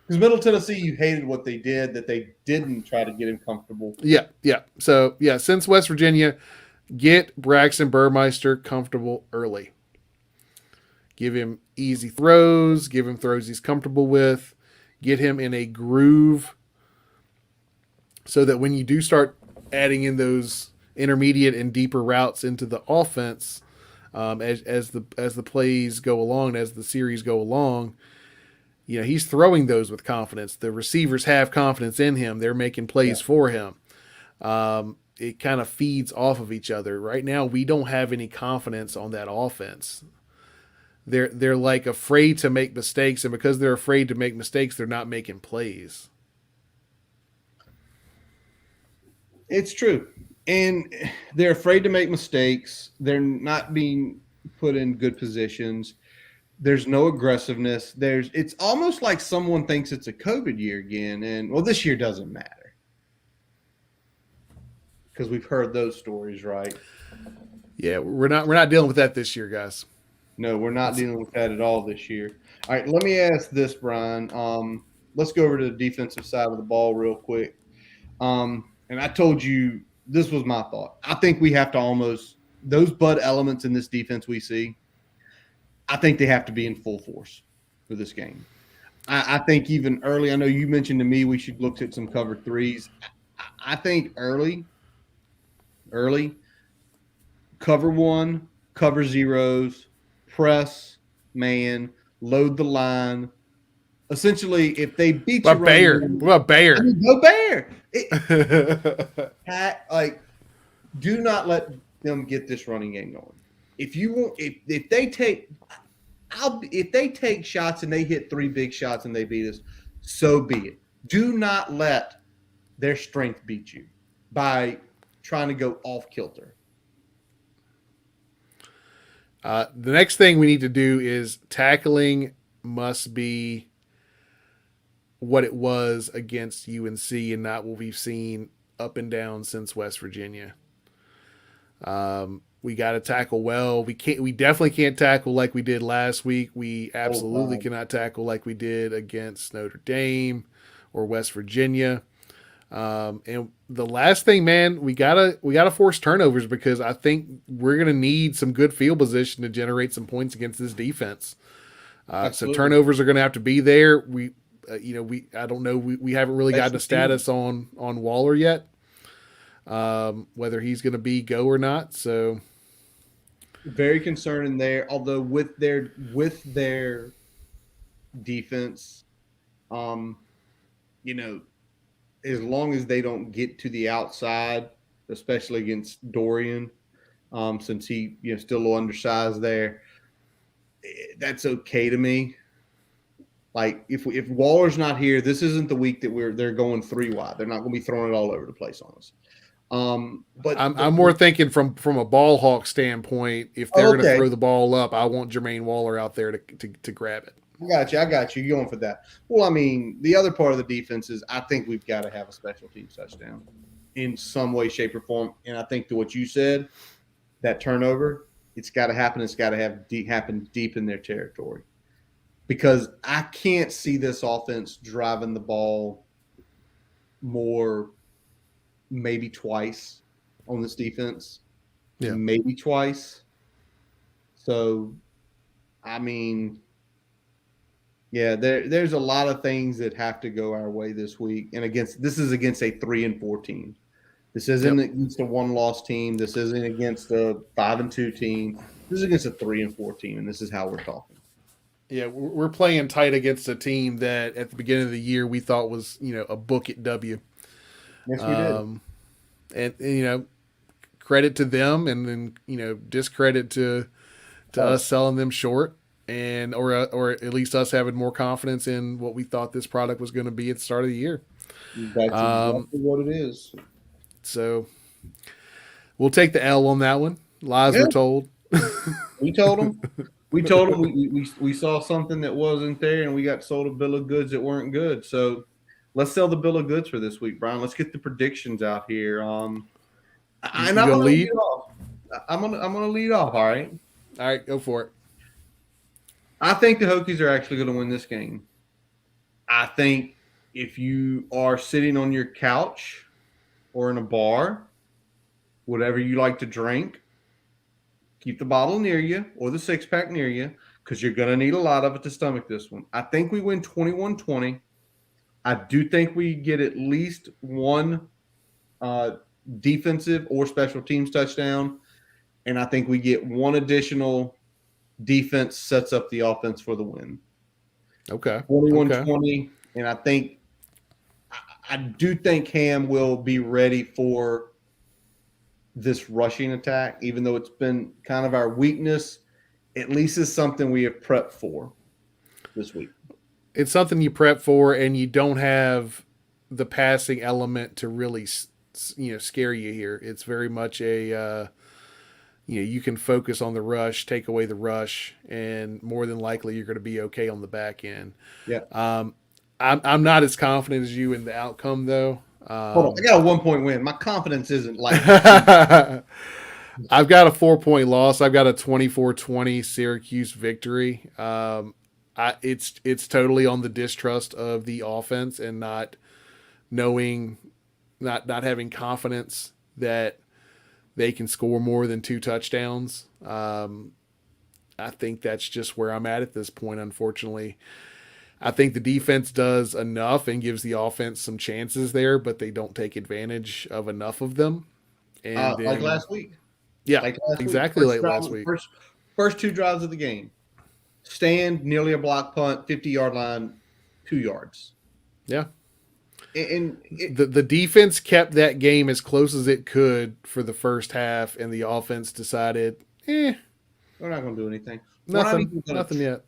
Because Middle Tennessee, you hated what they did, that they didn't try to get him comfortable. Yeah, yeah. So yeah, since West Virginia, get Braxton Burmeister comfortable early. Give him easy throws. Give him throws he's comfortable with. Get him in a groove so that when you do start adding in those intermediate and deeper routes into the offense, as the plays go along, as the series go along, he's throwing those with confidence. The receivers have confidence in him. They're making Yeah. plays for him. It kind of feeds off of each other. Right now, we don't have any confidence on that offense. They're like afraid to make mistakes, and because they're afraid to make mistakes, they're not making plays. It's true. And they're afraid to make mistakes. They're not being put in good positions. There's no aggressiveness. It's almost like someone thinks it's a COVID year again. And well, this year doesn't matter because we've heard those stories, right? Yeah, we're not dealing with that this year, guys. No, we're not dealing with that at all this year. All right, let me ask this, Brian. Let's go over to the defensive side of the ball real quick. And I told you this was my thought. I think we have to almost those bud elements in this defense we see. I think they have to be in full force for this game. I think even early. I know you mentioned to me we should look at some cover threes. I think early cover one, cover zeros, press man, load the line. Essentially, if they beat you, What about Bear? Go Bear. Like, do not let them get this running game going. If you want, if they take, if they take shots and they hit 3 big shots and they beat us, so be it. Do not let their strength beat you by trying to go off kilter. The next thing we need to do is tackling must be what it was against UNC and not what we've seen up and down since West Virginia. We got to tackle well. We definitely can't tackle like we did last week. We absolutely cannot tackle like we did against Notre Dame or West Virginia. And the last thing, man, we gotta force turnovers because I think we're gonna need some good field position to generate some points against this defense. So turnovers are gonna have to be there. I don't know. We haven't really gotten a status on Waller yet, whether he's gonna be go or not. So very concerning there. Although with their defense, as long as they don't get to the outside, especially against Dorian, since he still a little undersized there, that's okay to me. Like if Waller's not here, this isn't the week that they're going 3 wide. They're not going to be throwing it all over the place on us. But I'm more thinking from a ball hawk standpoint. If they're going to throw the ball up, I want Jermaine Waller out there to grab it. I got you. You're going for that. Well, I mean, the other part of the defense is I think we've got to have a special teams touchdown in some way, shape, or form. And I think to what you said, that turnover, it's got to happen. It's got to happen deep in their territory. Because I can't see this offense driving the ball more, maybe twice on this defense. Yeah. Maybe twice. So, I mean, yeah, there's a lot of things that have to go our way this week. And this is against a 3-4 team. This isn't against a 1-loss team. This isn't against a 5-2 team. This is against a 3-4 team, and this is how we're talking. Yeah, we're playing tight against a team that at the beginning of the year we thought was, a book at W. Yes, we did. And credit to them, and then discredit to us selling them short, and or at least us having more confidence in what we thought this product was going to be at the start of the year. That's exactly what it is. So we'll take the L on that one. Lies Yeah, were told. we told them. We told them we saw something that wasn't there, and we got sold a bill of goods that weren't good. So let's sell the bill of goods for this week, Brian. Let's get the predictions out here. And You I'm gonna gonna lead lead? off. I'm gonna lead off. All right. All right, go for it. I think the Hokies are actually going to win this game. I think if you are sitting on your couch or in a bar, whatever you like to drink, keep the bottle near you or the six pack near you because you're going to need a lot of it to stomach this one. I think we win 21-20. I do think we get at least one defensive or special teams touchdown. And I think we get one additional defense sets up the offense for the win. Okay. 21-20. And I do think Cam will be ready for this rushing attack, even though it's been kind of our weakness. At least it's something we have prepped for this week. It's something you prep for, and you don't have the passing element to really, scare you here. It's very much a, you can focus on the rush, take away the rush, and more than likely you're going to be okay on the back end. Yeah. I'm not as confident as you in the outcome, though. Hold on. I got a 1 point win. My confidence isn't like I've got a 4-point loss. I've got a 24-20 Syracuse victory. It's totally on the distrust of the offense and not having confidence that they can score more than 2 touchdowns. I think that's just where I'm at this point, unfortunately. I think the defense does enough and gives the offense some chances there, but they don't take advantage of enough of them. And like last week. Yeah, like last exactly week. like last week. First 2 drives of the game. Stand, nearly a block punt, 50-yard line, 2 yards. Yeah. And the defense kept that game as close as it could for the first half, and the offense decided, we're not going to do anything. Nothing yet.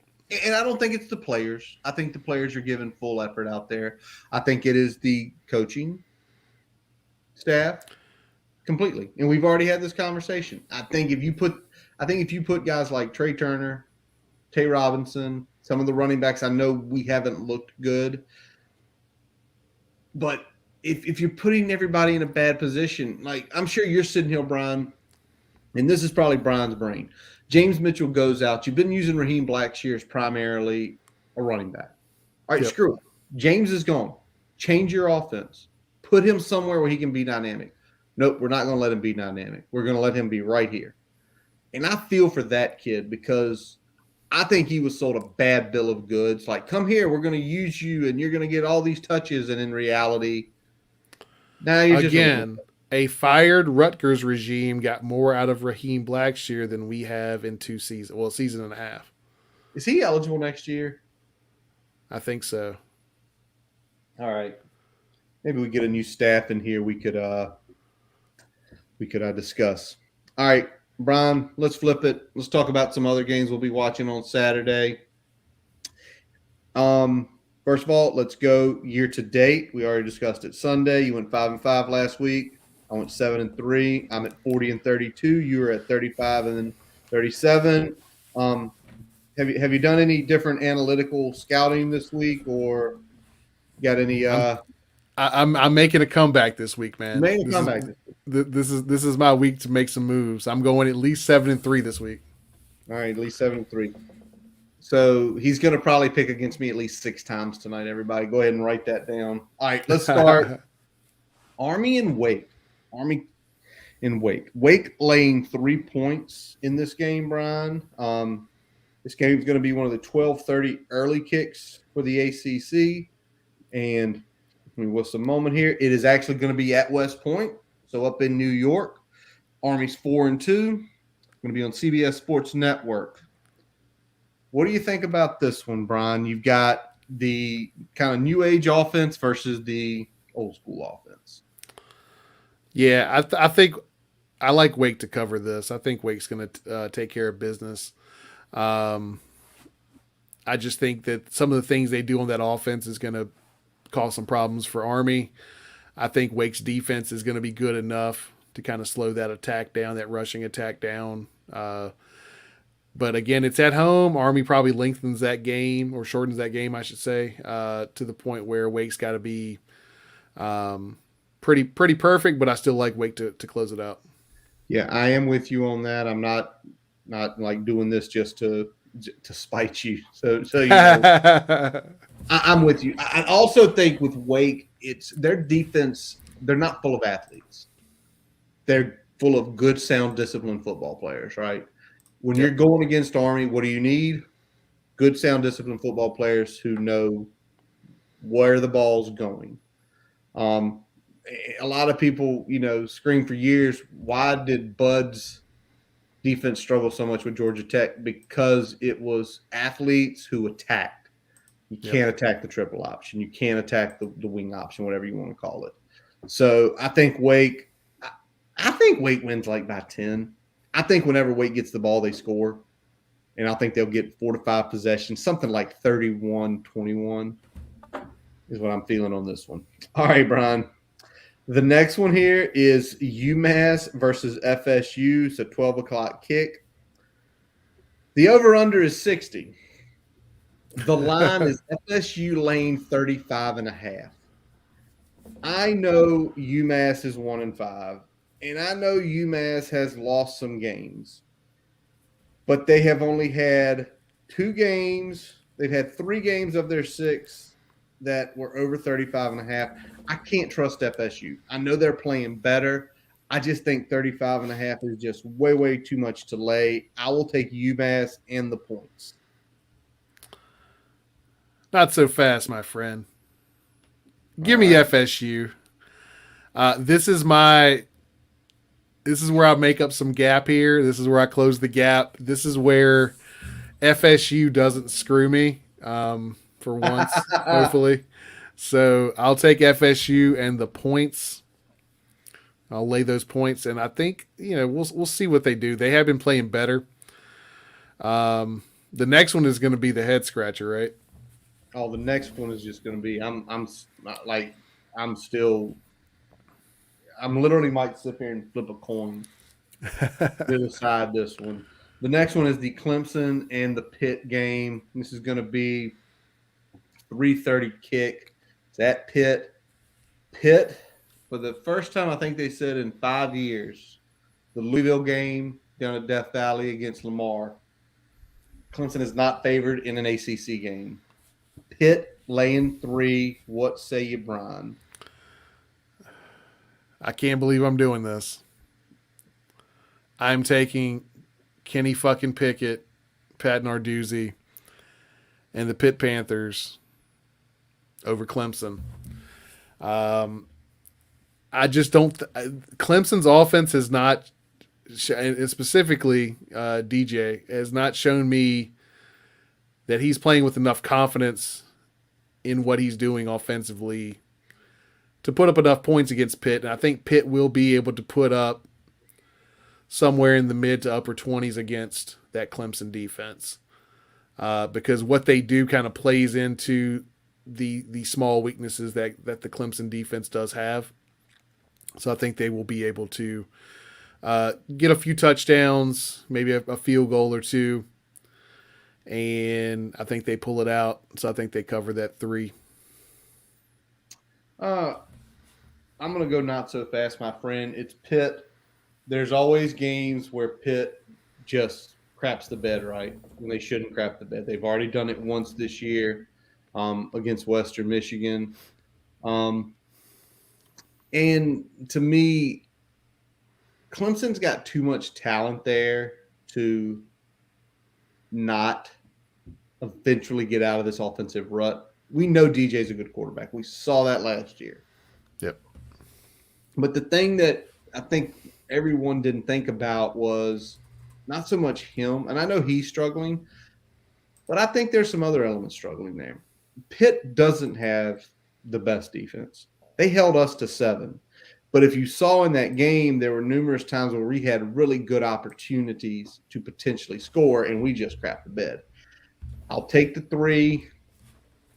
And I don't think it's the players. I think the players are giving full effort out there. I think it is the coaching staff completely. And we've already had this conversation. I think if you put guys like Trey Turner, Tay Robinson, some of the running backs, I know we haven't looked good. But if you're putting everybody in a bad position, like I'm sure you're sitting here, Brian, and this is probably Brian's brain. James Mitchell goes out. You've been using Raheem Blackshear as primarily a running back. All right, Screw it. James is gone. Change your offense. Put him somewhere where he can be dynamic. Nope, we're not going to let him be dynamic. We're going to let him be right here. And I feel for that kid because I think he was sold a bad bill of goods. Like, come here, we're going to use you, and you're going to get all these touches. And in reality, now you're just a fired Rutgers regime got more out of Raheem Blackshear than we have in 2 seasons. Well, a season and a half. Is he eligible next year? I think so. All right. Maybe we get a new staff in here. We could discuss. All right, Brian, let's flip it. Let's talk about some other games we'll be watching on Saturday. First of all, let's go year to date. We already discussed it Sunday. You went 5-5 last week. I went 7-3. I'm at 40-32. You were at 35 and 37. Have you done any different analytical scouting this week, or got any? I'm making a comeback this week, man. This is my week to make some moves. I'm going at least 7-3 this week. All right, at least 7-3. So he's going to probably pick against me at least 6 times tonight. Everybody, go ahead and write that down. All right, let's start. Army and Wake. Wake laying 3 points in this game, Brian. This game is going to be one of the 12:30 early kicks for the ACC. And what's the moment here? It is actually going to be at West Point, so up in New York. Army's 4-2. Going to be on CBS Sports Network. What do you think about this one, Brian? You've got the kind of new age offense versus the old school offense. Yeah, I think I like Wake to cover this. I think Wake's going to take care of business. I just think that some of the things they do on that offense is going to cause some problems for Army. I think Wake's defense is going to be good enough to kind of slow that attack down, that rushing attack down. But again, it's at home. Army probably lengthens that game or shortens that game, I should say, to the point where Wake's got to be pretty perfect. But I still like Wake to close it out. Yeah, I am with you on that. I'm not like doing this just to spite you. So I'm with you. I also think with Wake, it's their defense. They're not full of athletes. They're full of good, sound, disciplined football players, right? When you're going against Army, what do you need? Good, sound, disciplined football players who know where the ball's going. A lot of people, scream for years, why did Bud's defense struggle so much with Georgia Tech? Because it was athletes who attacked. You can't attack the triple option. You can't attack the wing option, whatever you want to call it. So I think Wake wins like by 10. I think whenever Wake gets the ball, they score. And I think they'll get 4 to 5 possessions, something like 31-21 is what I'm feeling on this one. All right, Brian. The next one here is UMass versus FSU. It's a 12 o'clock kick. The over-under is 60. The line is FSU lane 35.5. I know UMass is 1-5, and I know UMass has lost some games, but they have only had 2 games. They've had 3 games of their 6 that were over 35.5. I can't trust FSU. I know they're playing better. I just think 35.5 is just way, way too much to lay. I will take UMass and the points. Not so fast, my friend. Give me FSU. This is where I make up some gap here. This is where I close the gap. This is where FSU doesn't screw me for once, hopefully. So I'll take FSU and the points. I'll lay those points, and I think we'll see what they do. They have been playing better. The next one is going to be the head scratcher, right? Oh, the next one is just going to be. I'm literally might sit here and flip a coin to decide this one. The next one is the Clemson and the Pitt game. This is going to be 3:30 kick. It's at Pitt. Pitt, for the first time, I think they said in 5 years, the Louisville game down at Death Valley against Lamar. Clemson is not favored in an ACC game. Pitt laying 3. What say you, Brian? I can't believe I'm doing this. I'm taking Kenny fucking Pickett, Pat Narduzzi, and the Pitt Panthers over Clemson. I just don't. Clemson's offense has not, and specifically DJ, has not shown me that he's playing with enough confidence in what he's doing offensively to put up enough points against Pitt. And I think Pitt will be able to put up somewhere in the mid to upper 20s against that Clemson defense. Because what they do kind of plays into the small weaknesses that the Clemson defense does have. So I think they will be able to get a few touchdowns, maybe a field goal or 2. And I think they pull it out. So I think they cover that 3. I'm going to go not so fast, my friend. It's Pitt. There's always games where Pitt just craps the bed, right? When they shouldn't crap the bed. They've already done it once this year against Western Michigan. And to me, Clemson's got too much talent there to not eventually get out of this offensive rut. We know DJ's a good quarterback. We saw that last year. Yep. But the thing that I think everyone didn't think about was not so much him, and I know he's struggling, but I think there's some other elements struggling there. Pitt doesn't have the best defense. They held us to 7. But if you saw in that game, there were numerous times where we had really good opportunities to potentially score, and we just crapped the bed. I'll take the 3,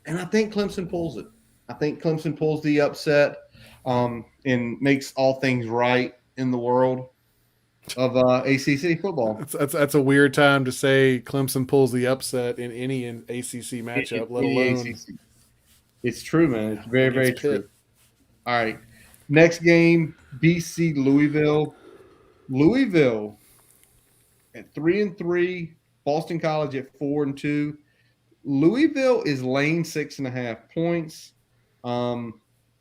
and I think Clemson pulls it. I think Clemson pulls the upset. and makes all things right in the world of ACC football. That's a weird time to say Clemson pulls the upset in any ACC matchup, let In the alone ACC. It's true, man. It's very, very against true. Pitt. All right. Next game, BC Louisville. Louisville at 3-3, Boston College at 4-2. Louisville is laying 6.5 points.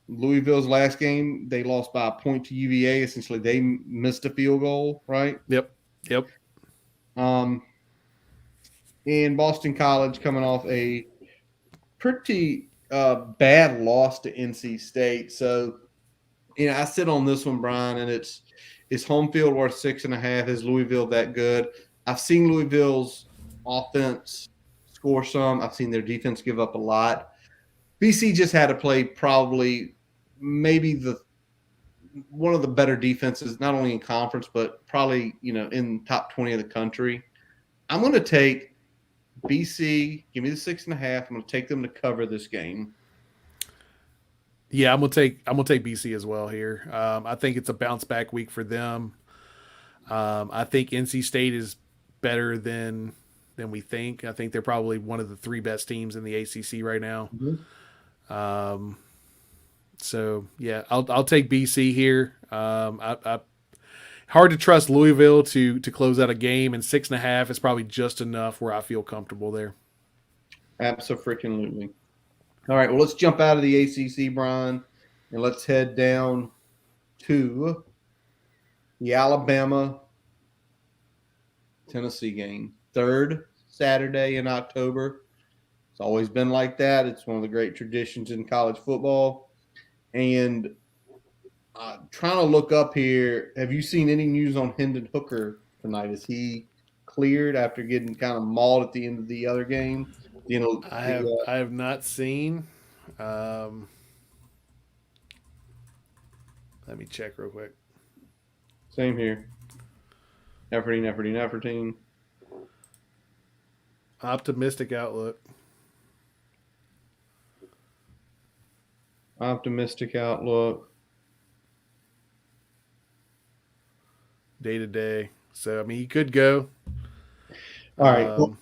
Louisville's last game, they lost by a point to UVA. Essentially, they missed a field goal, right? Yep. Yep. Um, and Boston College coming off a pretty bad loss to NC State. So, I sit on this one, Brian, and it's home field worth 6.5. Is Louisville that good? I've seen Louisville's offense score some. I've seen their defense give up a lot. BC just had to play probably maybe the one of the better defenses, not only in conference, but probably, in top 20 of the country. I'm going to take BC. Give me the 6.5. I'm going to take them to cover this game. Yeah, I'm gonna take BC as well here. I think it's a bounce back week for them. I think NC State is better than we think. I think they're probably one of the three best teams in the ACC right now. So yeah, I'll take BC here. Hard to trust Louisville to close out a game, and 6.5 is probably just enough where I feel comfortable there. Absolutely. All right, well, let's jump out of the ACC, Brian, and let's head down to the Alabama-Tennessee game. Third Saturday in October. It's always been like that. It's one of the great traditions in college football. And trying to look up here, have you seen any news on Hendon Hooker tonight? Is he cleared after getting kind of mauled at the end of the other game? I have not seen. Let me check real quick. Same here. Efforting. Optimistic outlook. Day to day. So I mean, he could go. All right. Well,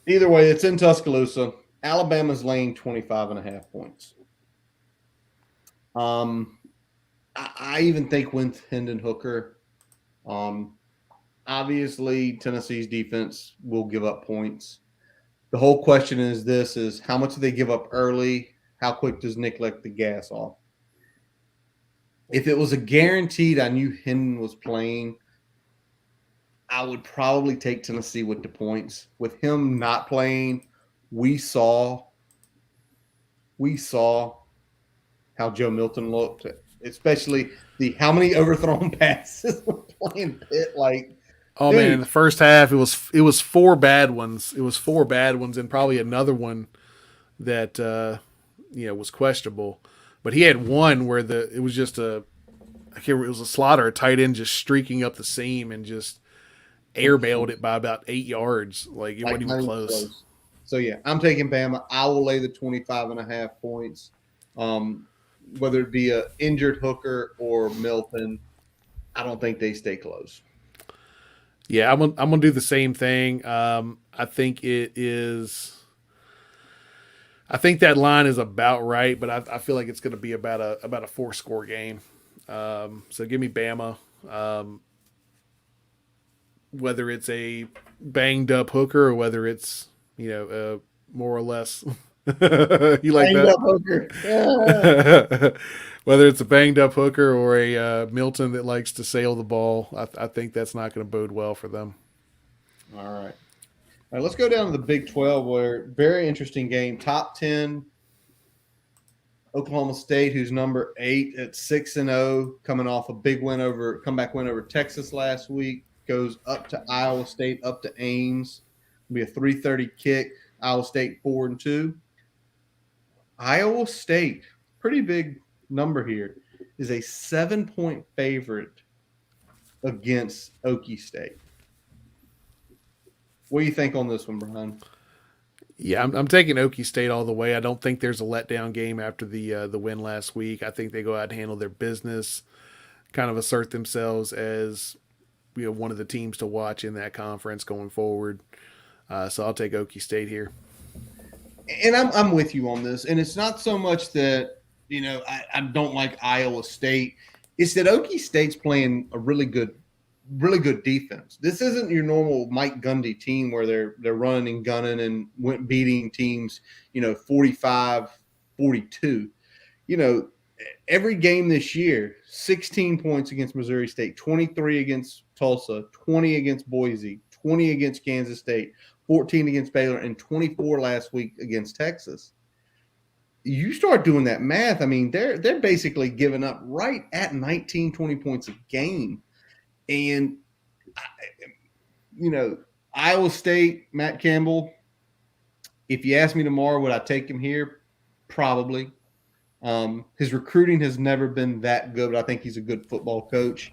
either way, it's in Tuscaloosa. Alabama's laying 25.5 points. I even think with Hendon Hooker, obviously Tennessee's defense will give up points. The whole question is how much do they give up early? How quick does Nick let the gas off? If it was a guaranteed, I knew Hendon was playing, I would probably take Tennessee with the points. With him not playing, we saw how Joe Milton looked, especially how many overthrown passes were playing Pitt. Oh dude. Man, in the first half it was four bad ones. It was four bad ones and probably another one that was questionable. But he had one where it was just it was a slaughter, a tight end just streaking up the seam and just airbailed it by about 8 yards. It wasn't even close. So yeah, I'm taking Bama. I will lay the 25.5 points. Whether it be a injured Hooker or Milton, I don't think they stay close. Yeah, I'm gonna do the same thing. I think it is. I think that line is about right, but I feel like it's going to be about a 4-score game. So give me Bama. Whether it's a banged up Hooker or whether it's more or less. You like banged that? Up Hooker. Yeah. Whether it's a banged up Hooker or a Milton that likes to sail the ball, I think that's not going to bode well for them. All right. All right, let's go down to the Big 12, where very interesting game. Top 10, Oklahoma State, who's number 8 at 6-0, coming off a big comeback win over Texas last week, goes up to Iowa State, up to Ames. It'll be a 3:30 kick. Iowa State 4-2. Iowa State, pretty big number here, is a 7-point favorite against Okie State. What do you think on this one, Brian? Yeah, I'm taking Okie State all the way. I don't think there's a letdown game after the win last week. I think they go out and handle their business, kind of assert themselves as one of the teams to watch in that conference going forward. So I'll take Okie State here. And I'm with you on this. And it's not so much that, I don't like Iowa State. It's that Okie State's playing a really good defense. This isn't your normal Mike Gundy team where they're running and gunning and beating teams, 45-42. Every game this year, 16 points against Missouri State, 23 against Tulsa, 20 against Boise, 20 against Kansas State, 14 against Baylor, and 24 last week against Texas. You start doing that math, I mean, they're basically giving up right at 19, 20 points a game. And, Iowa State, Matt Campbell, if you ask me tomorrow, would I take him here? Probably. His recruiting has never been that good, but I think he's a good football coach.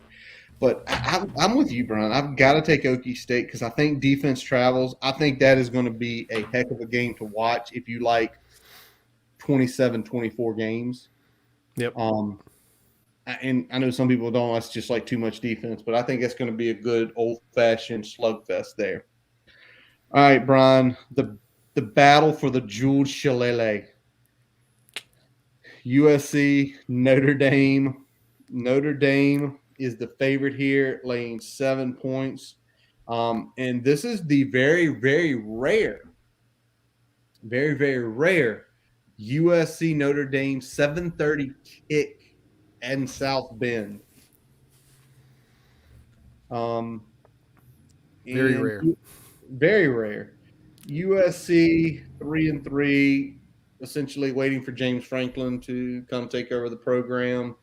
But I'm with you, Brian. I've got to take Okie State because I think defense travels. I think that is going to be a heck of a game to watch if you like 27-24 games. Yep. And I know some people don't. That's just like too much defense, but I think it's going to be a good old-fashioned slugfest there. All right, Brian, the battle for the jeweled shillelagh. USC, Notre Dame. Notre Dame is the favorite here, laying 7 points. And this is the very, very rare USC Notre Dame 7:30 kick in South Bend. Very rare. Very rare. USC 3-3, essentially waiting for James Franklin to come take over the program.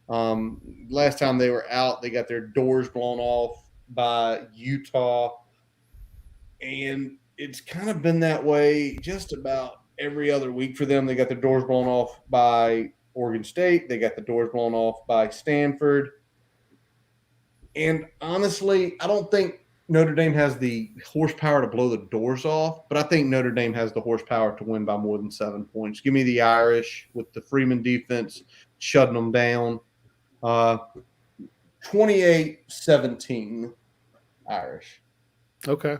Last time they were out, they got their doors blown off by Utah. And it's kind of been that way just about every other week for them. They got their doors blown off by Oregon State. They got the doors blown off by Stanford. And honestly, I don't think Notre Dame has the horsepower to blow the doors off, but I think Notre Dame has the horsepower to win by more than 7 points. Give me the Irish with the Freeman defense shutting them down. 28-17 Irish. Okay.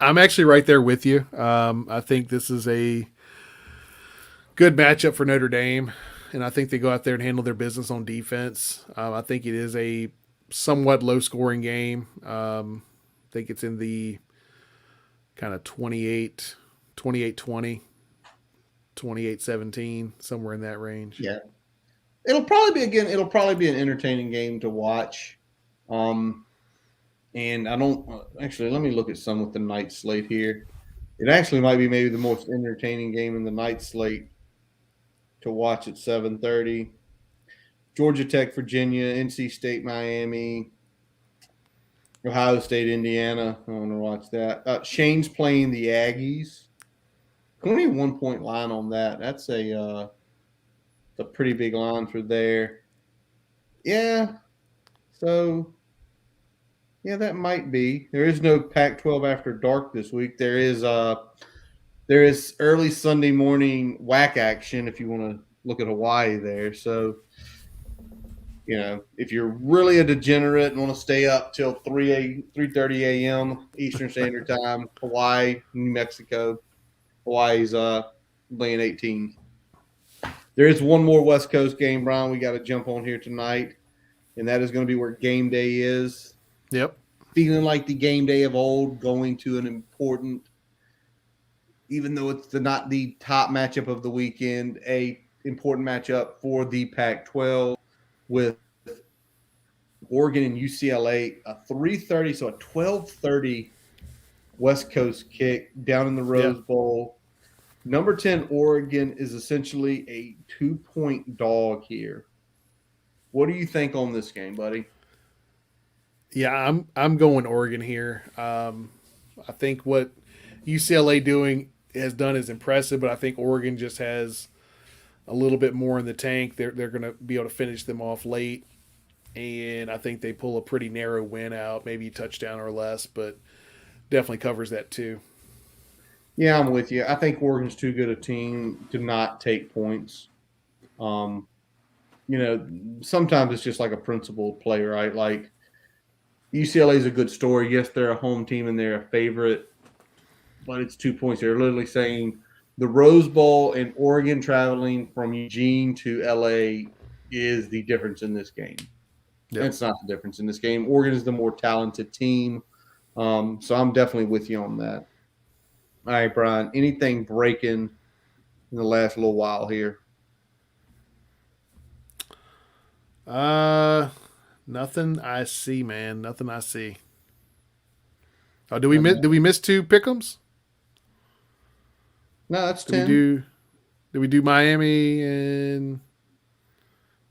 I'm actually right there with you. I think this is a good matchup for Notre Dame, and I think they go out there and handle their business on defense. I think it is a somewhat low-scoring game. I think it's in the kind of 28-20, 28-17, somewhere in that range. Yeah. It'll probably be an entertaining game to watch. And I don't actually, let me look at some with the night slate here. It actually might be maybe the most entertaining game in the night slate to watch at 7:30. Georgia Tech, Virginia, NC State, Miami, Ohio State, Indiana. I want to watch that. Shane's playing the Aggies. Only a 1 point line on that. That's a pretty big line for there. Yeah. So, yeah, that might be. There is no Pac-12 after dark this week. There is early Sunday morning whack action if you want to look at Hawaii there. So, if you're really a degenerate and want to stay up till 3:30 a.m. Eastern Standard Time, Hawaii, New Mexico. Hawaii's laying 18. There is one more West Coast game, Brian, we got to jump on here tonight, and that is going to be where game day is. Yep. Feeling like the game day of old, going to an important, even though it's not the top matchup of the weekend, a important matchup for the Pac-12 with Oregon and UCLA, a 3:30, so a 12:30 West Coast kick down in the Rose Bowl. Number 10 Oregon is essentially a 2-point dog here. What do you think on this game, buddy? Yeah, I'm going Oregon here. I think what UCLA has done is impressive, but I think Oregon just has a little bit more in the tank. They're going to be able to finish them off late, and I think they pull a pretty narrow win out, maybe a touchdown or less, but definitely covers that too. Yeah, I'm with you. I think Oregon's too good a team to not take points. Um, sometimes it's just like a principled play, right? Like UCLA is a good story. Yes, they're a home team and they're a favorite, but it's 2 points. They're literally saying the Rose Bowl and Oregon traveling from Eugene to LA is the difference in this game. And Yep. it's not the difference in this game. Oregon is the more talented team. So I'm definitely with you on that. All right, Brian. Anything breaking in the last little while here? Uh, Nothing I see, man. Nothing I see. Oh, No, did we miss two pickums? that's Did we 10. do did we do Miami and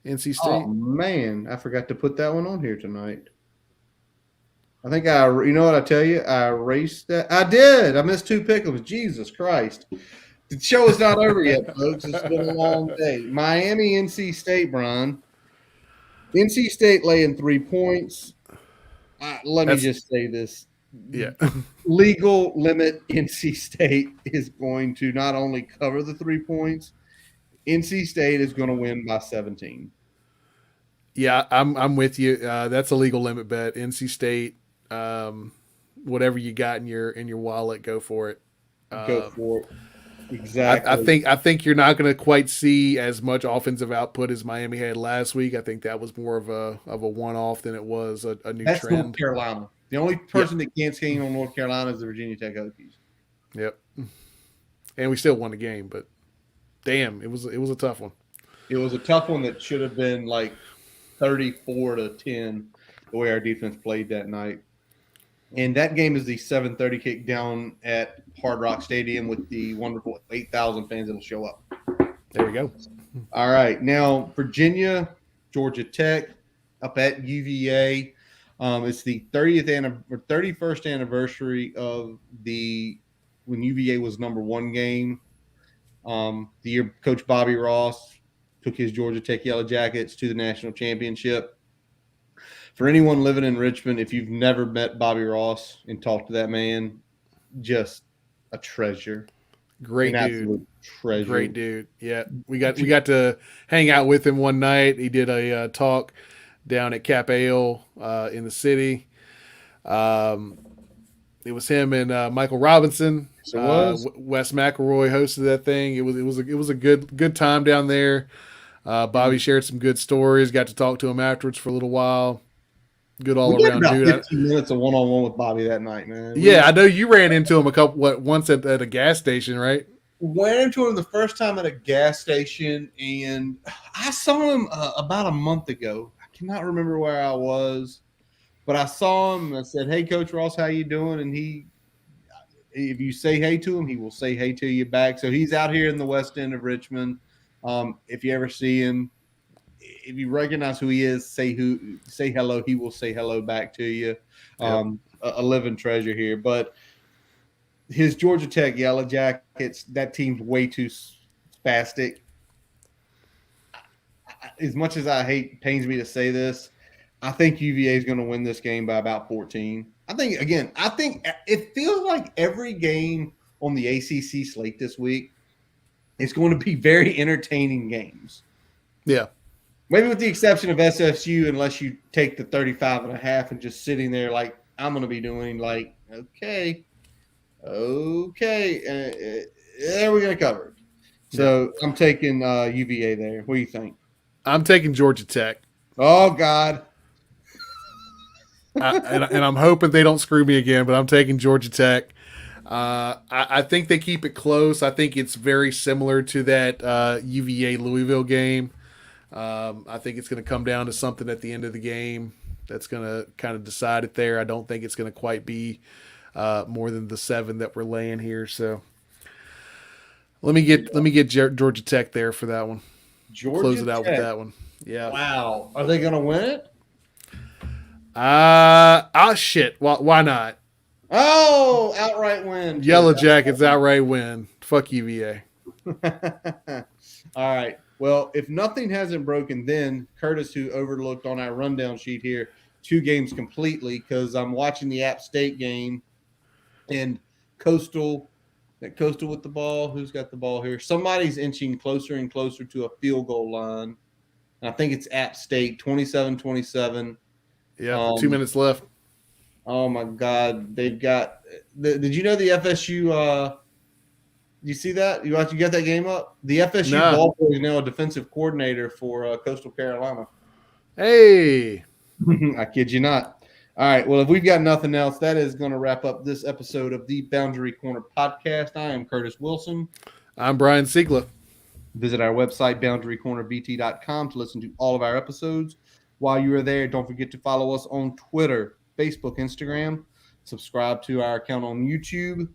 NC Oh, State? man. I forgot to put that one on here tonight. I think you know what I tell you? I erased that. I did. I missed two pickles. Jesus Christ. The show is not over yet, folks. It's been a long day. Miami, NC State, Brian. NC State laying 3 points. Let me That's just say this. yeah. Legal limit NC State is going to not only cover the 3 points, NC State is going to win by 17. Yeah, I'm with you. That's a legal limit bet. NC State, um, whatever you got in your wallet, go for it. Go Um, for it. Exactly. I think you're not going to quite see as much offensive output as Miami had last week. I think that was more of a one off than it was a new That's North trend. Carolina. The only Yep, person that can't scheme on North Carolina is the Virginia Tech Hokies. yep. And we still won the game, but damn, it was a tough one. It was a tough one that should have been like 34-10 the way our defense played that night. And that game is the 7:30 kick down at Hard Rock Stadium with the wonderful 8,000 fans that'll show up. There we go. All right, now Virginia, Georgia Tech, up at UVA. It's the 31st anniversary of the when UVA was #1 game. The year Coach Bobby Ross took his Georgia Tech Yellow Jackets to the national championship. For anyone living in Richmond, if you've never met Bobby Ross and talked to that man, just a treasure, an Great dude. absolute treasure. Great dude. Yeah, we got to hang out with him one night. He did a talk down at Cap Ale in the city. Um, it was him and Michael Robinson. So it was. Wes McElroy hosted that thing. It was a good time down there. Bobby shared some good stories. Got to talk to him afterwards for a little while. Good We all had around about dude. 15 minutes of one-on-one with Bobby that night, man. Yeah, I know you ran into him once at a gas station, right? Went into him the first time at a gas station, and I saw him about a month ago. I cannot remember where I was, but I saw him. And I said, "Hey, Coach Ross, how you doing?" And if you say hey to him, he will say hey to you back. So he's out here in the West End of Richmond. If you ever see him, if you recognize who he is, say hello. He will say hello back to you. Yep. A living treasure here, but his Georgia Tech Yellow Jackets, that team's way too spastic. As much as pains me to say this, I think UVA is going to win this game by about 14. I think it feels like every game on the ACC slate this week is going to be very entertaining games. Yeah. Maybe with the exception of SFU, unless you take the 35.5 and just sitting there like I'm going to be doing, like, okay, we're going to cover it. So I'm taking UVA there. What do you think? I'm taking Georgia Tech. Oh, God. And I'm hoping they don't screw me again, but I'm taking Georgia Tech. I think they keep it close. I think it's very similar to that UVA Louisville game. I think it's going to come down to something at the end of the game that's going to kind of decide it there. I don't think it's going to quite be more than the 7 that we're laying here. So let me get Georgia Tech there for that one. Close it out with that one. Yeah. Wow. Are they going to win it? Shit. Why not? Oh, outright win. Yellow Jackets outright win. Fuck UVA. All right. Well, if nothing hasn't broken, then Curtis, who overlooked on our rundown sheet here, 2 games completely, because I'm watching the App State game, and Coastal At Coastal with the ball. Who's got the ball here? Somebody's inching closer and closer to a field goal line. And I think it's App State, 27-27. Yeah, 2 minutes left. Oh my God, they've got. Did you know the FSU? You see that? You got that game up? The FSU ball player is now a defensive coordinator for Coastal Carolina. Hey, I kid you not. All right. Well, if we've got nothing else, that is going to wrap up this episode of the Boundary Corner podcast. I am Curtis Wilson. I'm Brian Siegler. Visit our website, boundarycornerbt.com, to listen to all of our episodes. While you are there, don't forget to follow us on Twitter, Facebook, Instagram. Subscribe to our account on YouTube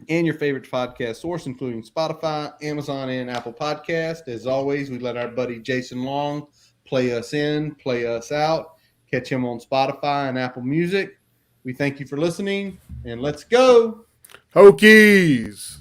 and your favorite podcast source, including Spotify, Amazon, and Apple Podcast. As always, we let our buddy Jason Long play us in, play us out. Catch him on Spotify and Apple Music. We thank you for listening, and let's go. Hokies!